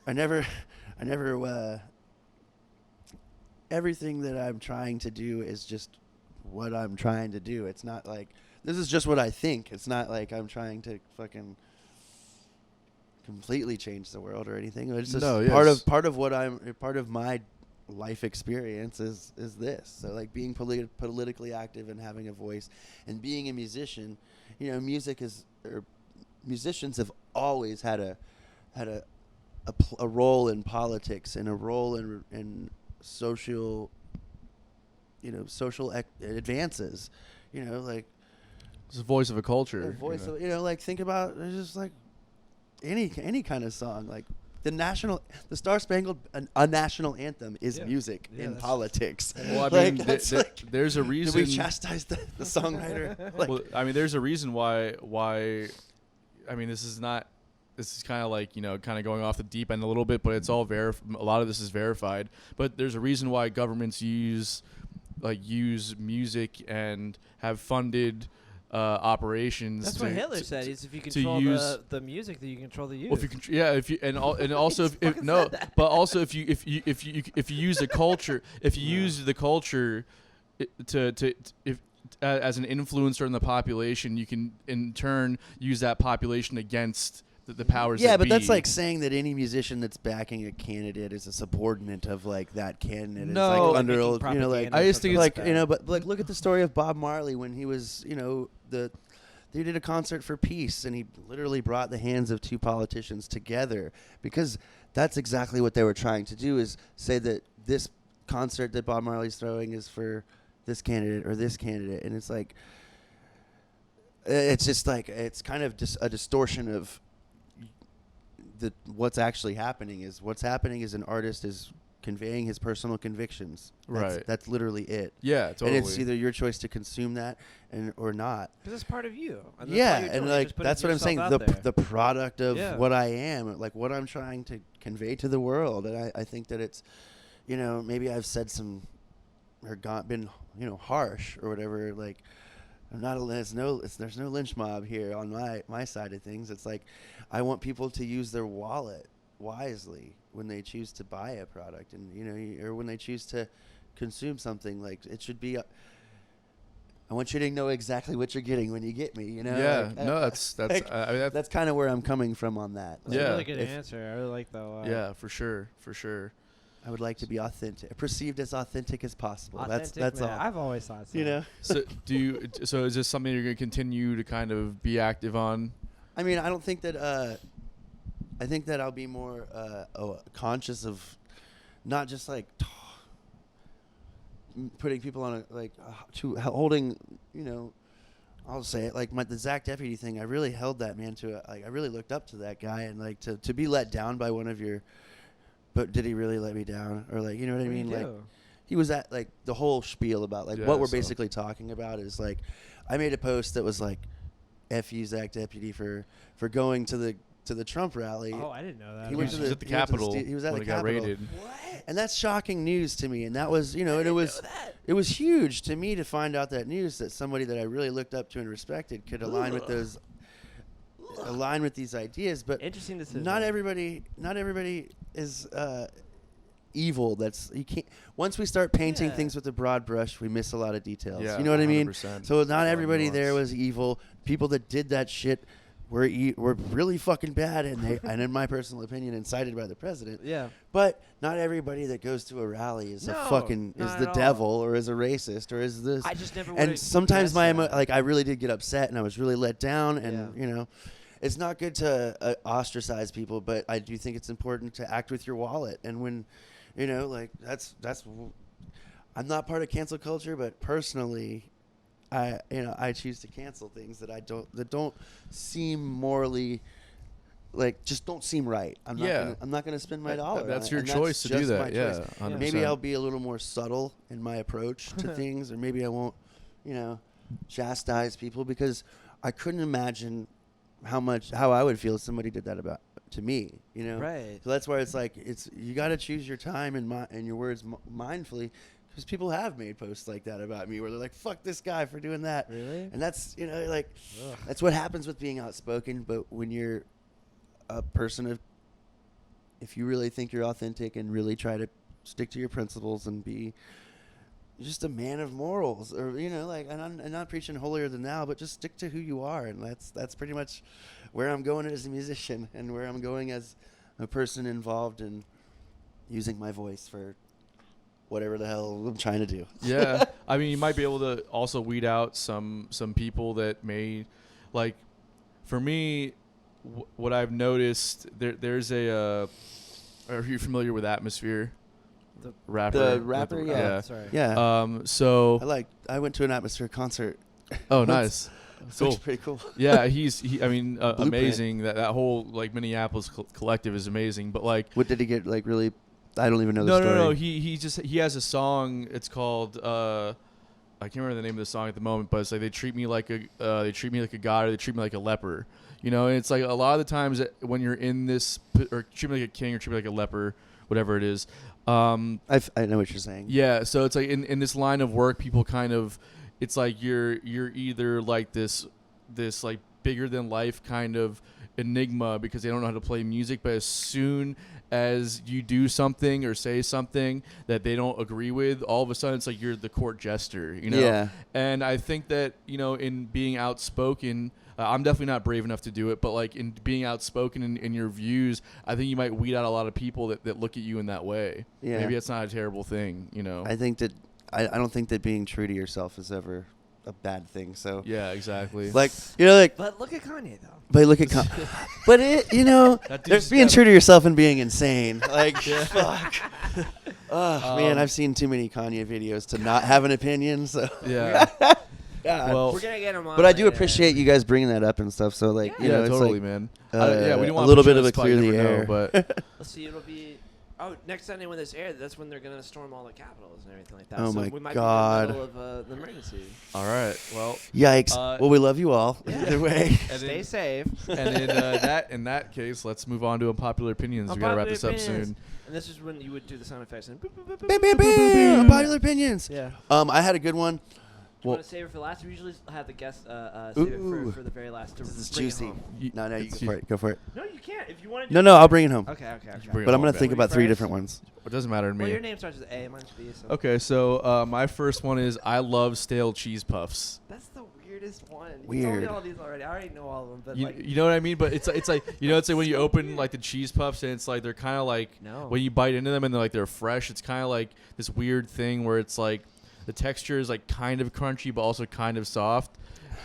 I never. Everything that I'm trying to do is just what I'm trying to do. It's not like this is just what I think. It's not like I'm trying to fucking completely change the world or anything. It's just part of my life experience is this. So like being politically active and having a voice and being a musician, musicians have always had a role in politics and a role in social advances, like It's the voice of a culture. a voice of, like think about just like any kind of song, like the Star Spangled a national anthem is Yeah. music Yeah, in that's- politics. Well, I Like, mean, that's like, there's a did reason. we chastise the songwriter? Like, Well, I mean, there's a reason why. I mean, this is kind of like, kind of going off the deep end a little bit, but it's all a lot of this is verified. But there's a reason why governments use music and have funded operations. That's what Hitler said. Is if you to control use- the music, that you control the youth. Well, if you if you and also if no, but also if you use the culture, if you use the culture to if as an influencer in the population, you can in turn use that population against the powers. yeah, that but that's be. like saying that any musician that's backing a candidate is a subordinate of like that candidate. No, it's like like under making old, like propaganda I or just think something it's like but like look at the story of Bob Marley when he was they did a concert for peace and he literally brought the hands of two politicians together because that's exactly what they were trying to do, is say that this concert that Bob Marley's throwing is for this candidate or this candidate, and it's like it's just like it's kind of just a distortion of what's actually happening. What's happening is an artist is conveying his personal convictions. Right. That's literally it. Yeah, totally. And it's either your choice to consume that or not. Because it's part of you. And that's Yeah, all you're and doing. You're like just putting that's what I'm yourself saying. out The there. the product of Yeah. what I am, like what I'm trying to convey to the world, and I think that it's, maybe I've said some or been harsh or whatever. Like I'm not there's no lynch mob here on my side of things. It's like I want people to use their wallet wisely when they choose to buy a product, and or when they choose to consume something. Like it should be I want you to know exactly what you're getting when you get me, Yeah, Like, no, that's like, I mean, that's kind of where I'm coming from on that. That's Yeah. a really good If- answer. I really like that a lot. yeah, for sure. I would like to be authentic, perceived as authentic as possible. Authentic, That's man. all. I've always thought so. So so is this something you're going to continue to kind of be active on? I mean, I don't think that. I think that I'll be more conscious of, not just like putting people on to holding. I'll say it like the Zach Deputy thing. I really held that man to I really looked up to that guy, and like to be let down by one of your. But did he really let me down? Or like, you know what I What do you mean? Like do? he was at like the whole spiel about like Yeah, what we're so- basically talking about is like, I made a post that was like, "F you, Zach Deputy, for going to the Trump rally." Oh, I didn't know that. He He went was to the- at the he went to the Capitol he was at when the it got Capitol. raided. What? And that's shocking news to me. And that was, and it was it was huge to me to find out that news, that somebody that I really looked up to and respected could align with these ideas. But Interesting decision. not everybody is evil. You can't. Once we start painting Yeah. things with a broad brush, we miss a lot of details. Yeah, You know what I mean? 100%. So not A lot of everybody there nuance. was evil. People that did that shit were really fucking bad, and in my personal opinion, incited by the president. Yeah. But not everybody that goes to a rally is No, is not the at devil all. or is a racist or is this. I just never And would've sometimes guessed that. I really did get upset and I was really let down, and Yeah. it's not good to ostracize people, but I do think it's important to act with your wallet. And when, that's I'm not part of cancel culture, but personally, I choose to cancel things that don't seem morally, just don't seem right. I'm not gonna spend my dollar. That's on it, your and choice to do just that. my Yeah, choice. 100%. Maybe I'll be a little more subtle in my approach to things, or maybe I won't, chastise people, because I couldn't imagine how I would feel if somebody did that to me. Right. So that's why it's like you got to choose your time and your words mindfully, because people have made posts like that about me where they're like, "Fuck this guy for doing that." Really? And that's Ugh. that's what happens with being outspoken. But when you're a person if you really think you're authentic and really try to stick to your principles and be just a man of morals, or and I'm not preaching holier than thou, but just stick to who you are, and that's pretty much where I'm going as a musician and where I'm going as a person involved in using my voice for whatever the hell I'm trying to do. Yeah, I mean, you might be able to also weed out some people that may, like, for me, what I've noticed, there's a. Are you familiar with Atmosphere? The rapper. The rapper, yeah. Sorry. Yeah. So. I went to an Atmosphere concert. Oh, once. nice. Cool. Which is pretty cool. Yeah, I mean, Blueprint. amazing. That whole like Minneapolis collective is amazing. But like, What did he get like really? I don't even know the no, story. no, no. He has a song. It's called I can't remember the name of the song at the moment, but it's like they treat me like a god, or they treat me like a leper. You know, and it's like a lot of the times that when you're in this, or treat me like a king, or treat me like a leper, whatever it is. I know what you're saying. Yeah, so it's like in this line of work, people kind of, it's like you're either like this like bigger than life kind of enigma because they don't know how to play music, but as soon as you do something or say something that they don't agree with, all of a sudden it's like you're the court jester, you know? Yeah. And I think that, you know, in being outspoken, I'm definitely not brave enough to do it, but like in being outspoken in your views, I think you might weed out a lot of people that look at you in that way. Yeah. Maybe it's not a terrible thing, you know? I think that I don't think that being true to yourself is ever a bad thing. So Yeah, exactly. like like But look at Kanye though. but look at but it That dude's there's being got- true to yourself and being insane. Like Yeah. fuck. Oh man, I've seen too many Kanye videos to not have an opinion. So Yeah. God. Well, We're gonna get him on. but I do later. appreciate you guys bringing that up and stuff. So like Yeah. you know, yeah, it's totally, like, man. yeah, we didn't a want little to put bit you of on a the spot, clear you the never air. know, but Let's see. It'll be. Oh, next Sunday when there's air, that's when they're gonna storm all the capitals and everything like that. Oh so my we might God. be in the middle of the emergency. all right. Well, Yikes. Well, we love you all. Yeah. Either way. and Stay in, safe. and in that case, let's move on to unpopular opinions. We gotta wrap this up soon. And this is when you would do the sound effects and. Boop, boop, boop, boop, Bam, boop, bam, boop, boop, bam. boop. Unpopular opinions. Yeah. I had a good one. Do you Well- want to save it for last? We usually have the guest save it Ooh. for the very last. To This is bring it juicy. home. No, you It's go for it. Go for it. No, you can't. If you want to. No, no, I'll bring it home. Okay. bring But it I'm gonna home, think man. about 3 First? different ones. It doesn't matter to me. Well, your name starts with A. Mine should be. So. Okay, so my first one is I love stale cheese puffs. That's the weirdest one. You told Weird. me all these already. I already know all of them, but You, like. you know what I mean? But it's like you know, it's like when you open like the cheese puffs and it's like they're kind of like No. when you bite into them and they're fresh. It's kind of like this weird thing where it's like the texture is like kind of crunchy but also kind of soft.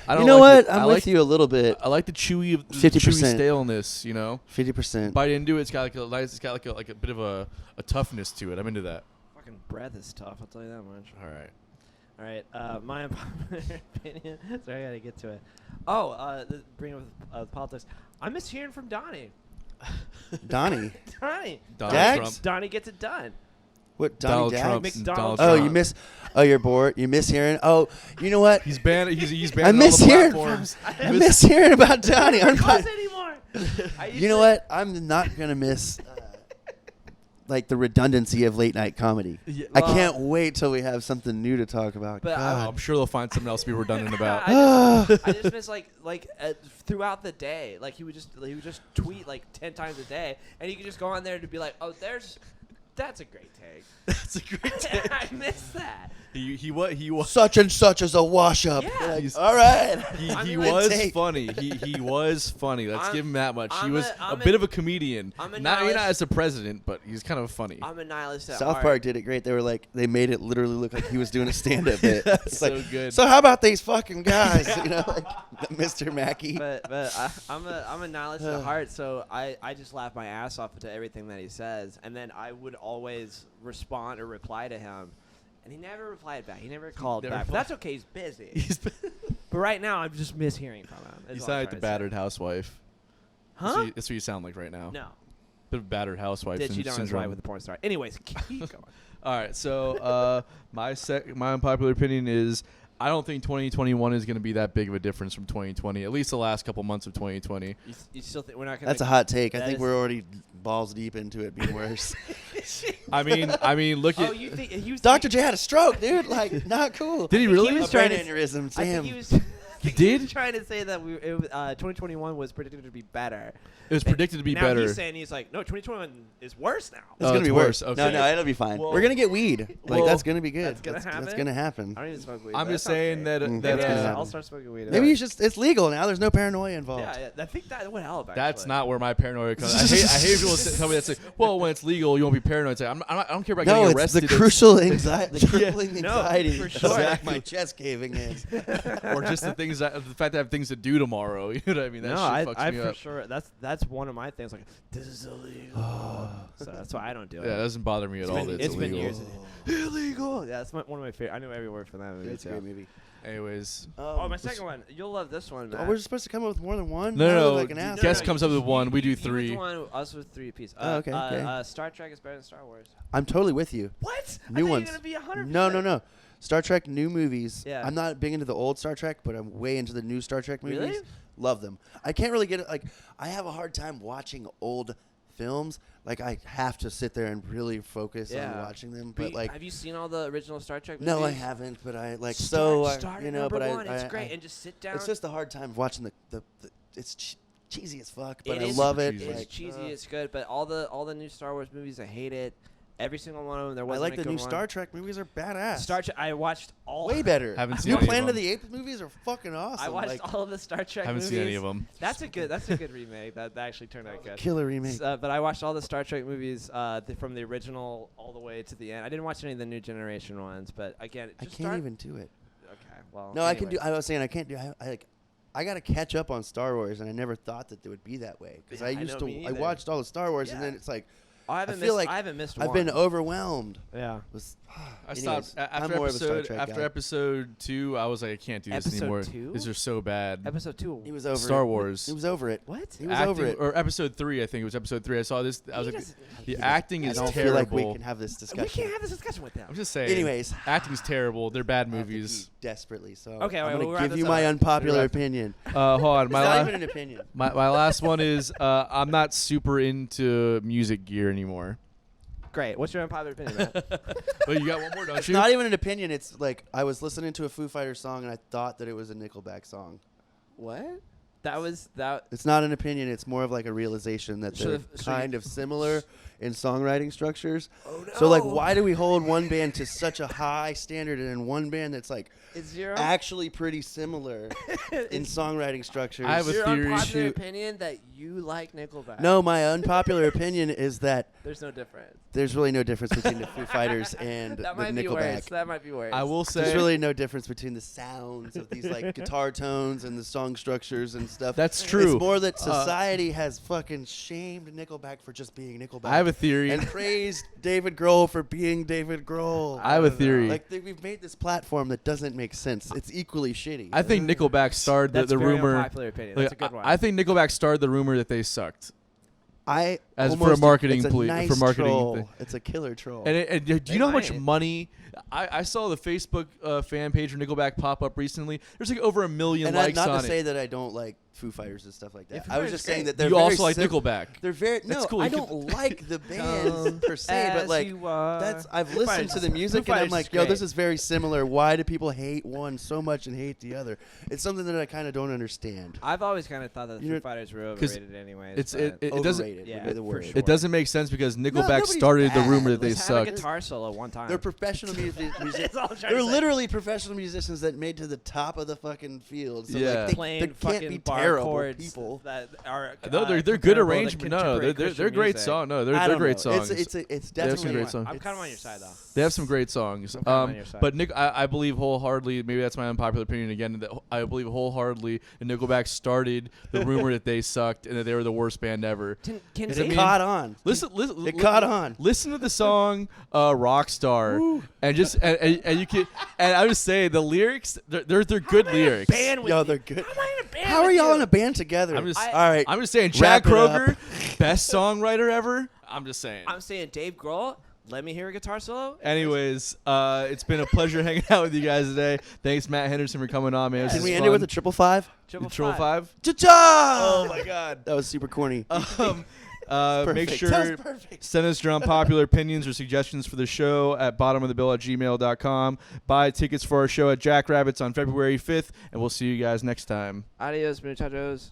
I don't You know like what? I I'm like with you a little bit. I like the chewy, 50%. staleness. You know, 50%. bite into it. It's got like a nice. It's got like a bit of a toughness to it. I'm into that. Fucking breath is tough. I'll tell you that much. All right. All right. My unpopular opinion. Sorry, I gotta get to it. Oh, bring it with politics. I miss hearing from Donnie. Donnie. Donnie. Donald Dax? Trump. Donnie gets it done. What? Donald Donnie Trump. Dax? McDonald's. Oh, Trump. you miss. Oh, you're bored. You miss hearing. Oh, you know what? He's banned. He's banned. I on all miss the hearing. platforms. I miss hearing about Donnie. I don't say anymore. I used You know to- what? I'm not gonna miss. Like the redundancy of late night comedy. Yeah, I well- can't wait till we have something new to talk about. But God. I'm sure they'll find something else to be redundant about. I just miss like throughout the day, like he would just tweet like 10 times a day, and you could just go on there to be like, oh, that's a great take. That's a great take. I miss that. He was Such and such is a wash up. Yeah. He's- All right. he I mean, was take. funny. He was funny. Let's give him that much. He I'm was a- a I'm bit a- of a comedian. I'm a Not maybe not nihilist. as a president, but he's kind of funny. I'm a nihilist at South heart. Park did it great. They were like, they made it literally look like he was doing a stand-up bit. That's It's so like, good. So how about these fucking guys? You know, like Mr. Mackey. But I'm a nihilist at heart, so I just laugh my ass off to everything that he says, and then I would always respond or reply to him, and he never replied back. He never called Never back. But replied. that's okay. He's busy. He's But right now, I'm just mishearing from him. you is all sound I'm like the trying to say. battered housewife. Huh? That's what you sound like right now. No. Bit of battered housewife Did she done his syndrome. wife with the porn star? Anyways, keep going. All right, so my unpopular opinion is I don't think 2021 is going to be that big of a difference from 2020. At least the last couple months of 2020. You still think we're not gonna? That's a hot take. I That think is- we're already balls deep into it being worse. I mean, look Oh, at. you think he was? Dr. J had a stroke, dude. Like, not cool. Did he He really? was A trying brain to- aneurysm. I Damn. think he was. He did? trying to say that 2021 was predicted to be better. It was predicted to be now better. he's saying he's like, no, 2021 is worse now. It's Oh, gonna it's be worse. worse. Okay. No, it'll be fine. Well- We're gonna get weed. Like well, that's gonna be good. that's gonna happen? That's gonna happen. I don't even smoke weed. I'm but just that sounds saying great. that Mm, that that's gonna I'll happen. start smoking weed. Maybe it's legal now. There's no paranoia involved. Yeah, I think that would help. Actually. that's not where my paranoia comes. I hate people that tell me that's like, well, when it's legal, you won't be paranoid. It's like, I don't care about No, getting it's arrested. the crucial anxiety, the Yeah. crippling No, anxiety. for sure. Like my chest caving in. or just the fact that I have things to do tomorrow. You know what I mean? That No, shit fucks I me for up. sure. That's one of my things. Like, this is illegal. So that's why I don't do it. Yeah, it doesn't bother me at all. that It's been illegal. years. Illegal. Yeah, that's one of my favorite. I know every word for that movie. It's a too. great movie. Anyways, Oh, my second one. You'll love this one, Oh, Matt. we're supposed to come up with more than one? no, I no, look no. like an asshole. Guest comes up with one. We do You 3. with one, us with 3 apiece. Oh, okay. Star Trek is better than Star Wars. I'm totally with you. What? New I ones. thought you were gonna be 100%. No. Star Trek new movies. Yeah. I'm not big into the old Star Trek, but I'm way into the new Star Trek movies. Really? Love them. I can't really get it. Like, I have a hard time watching old films. Like, I have to sit there and really focus on watching them. But like, have you seen all the original Star Trek movies? no, I haven't. But I like Start you at know. number But one. It's I great, and just sit down. it's just a hard time watching the it's cheesy as fuck, but It I is love it. cheesy. It's Like, cheesy. It's good, but all the new Star Wars movies, I hate it. Every single one of them. There I wasn't like a the good new one. Star Trek movies are badass. Star Trek. I watched all. way better. Haven't seen New any of Planet of them. the Apes movies are fucking awesome. I watched like, all of the Star Trek Haven't movies. seen any of them. That's a good remake. That actually turned out good. killer remake. But I watched all the Star Trek movies from the original all the way to the end. I didn't watch any of the new generation ones, but again, I just can't even do it. Okay, well. No, I can do. anyway. I was saying I can't do. I got to catch up on Star Wars, and I never thought that it would be that way because Yeah, I I used know, to. me I either. watched all the Star Wars, and Yeah. then it's like I haven't feel missed. like I haven't missed I've one. been overwhelmed. Yeah. With, I anyways, stopped I'm after more of a Star episode Trek after guy. episode 2. I was like, I can't do this Episode anymore. 2? These are so bad. Episode 2. He was over Star it. Wars. He was over it. What? He was over Acting- it. Or episode 3, I think it was episode 3. I saw this. I was He like, doesn't- the acting I is don't terrible. feel like we can have this We discussion. can't have this discussion with them. I'm just saying. Anyways, acting's terrible. They're bad I have to movies. pee desperately. So Okay, I'm wait, gonna we'll wrap give this you up. my unpopular Wrap- opinion. Hold on. It's My not last, even an opinion. my last one is I'm not super into music gear anymore. Great. What's your unpopular opinion, Matt? But you got one more, don't It's you? not even an opinion. It's like I was listening to a Foo Fighters song and I thought that it was a Nickelback song. What? That was that. It's not an opinion. It's more of like a realization that So they're the- so kind of similar in songwriting structures. Oh no. So like, why do we hold one band to such a high standard and then one band that's like It's zero. actually pretty similar in songwriting structures? I have a your theory. unpopular opinion that you like Nickelback. No, my unpopular opinion is that There's no difference. there's really no difference between the Foo Fighters and That the might be worse. Nickelback. That might be worse. I will say There's really no difference between the sounds of these like guitar tones and the song structures and stuff. That's true. It's more that society has fucking shamed Nickelback for just being Nickelback. I have a theory. and praised David Grohl for being David Grohl. I have a theory. Like we've made this platform that doesn't make sense. It's equally shitty. I think Nickelback started That's the very rumor. unpopular opinion. Like, That's a good one. I think Nickelback started the rumor that they sucked. I As for a almost- marketing it's a plea- nice for marketing troll. thing. It's a killer troll. And do you They know how much might. money? I saw the Facebook fan page for Nickelback pop up recently. There's like over 1 million and likes not on to say it. that I don't like Foo Fighters and stuff like Yeah, that. Foo I was Fighters just is saying great. that they're You very also like sim- Nickelback. They're very That's no. cool. I You don't like the band per se, but As like you are. that's I've Foo listened to Fighters- the music Foo and I'm Fighters like, is yo, this great. is very similar. Why do people hate one so much and hate the other? It's something that I kind of don't understand. I've always kind of thought that the You Foo know, Fighters were 'cause overrated anyways. it's- but- it doesn't- Overrated Yeah, would be the for word. sure. It doesn't make sense because Nickelback nobody's started the bad. rumor that they Let's have a sucked. guitar solo one time. They're professional musicians. That's all I'm trying They're to say. literally professional musicians that made to the top of the fucking field. So Yeah. like, they playing can't fucking be bar terrible chords people. that are No, they're good comparable to arrangement. No, contemporary they're Christian great music. songs. No, I they're don't great know. songs. It's They have some definitely great songs. I'm kind of on your side though. They have some great songs. I'm kinda on your side. But I believe wholeheartedly, maybe that's my unpopular opinion again, that I believe wholeheartedly that Nickelback started the rumor that they sucked and that they were the worst band ever. Can Is It it caught on. Listen, It caught on. Listen to the song "Rockstar" and just and you can and I would say the lyrics they're good lyrics. band with Yo, you? they're good. How am I in a band How are with y'all you? in a band together? I'm just all right. I'm just saying Jack Wrap it up. Kroger, best songwriter ever. I'm just saying. I'm saying Dave Grohl. Let me hear a guitar solo. Anyways, it's been a pleasure hanging out with you guys today. Thanks, Matt Henderson, for coming on, man. This Can is we end fun. it with a triple five? Triple five? Cha-cha! Oh my God. That was super corny. Make Perfect. sure That was perfect. send us your unpopular opinions or suggestions for the show at bottomofthebill@gmail.com. Buy tickets for our show at Jackrabbits on February 5th, and we'll see you guys next time. Adios, muchachos.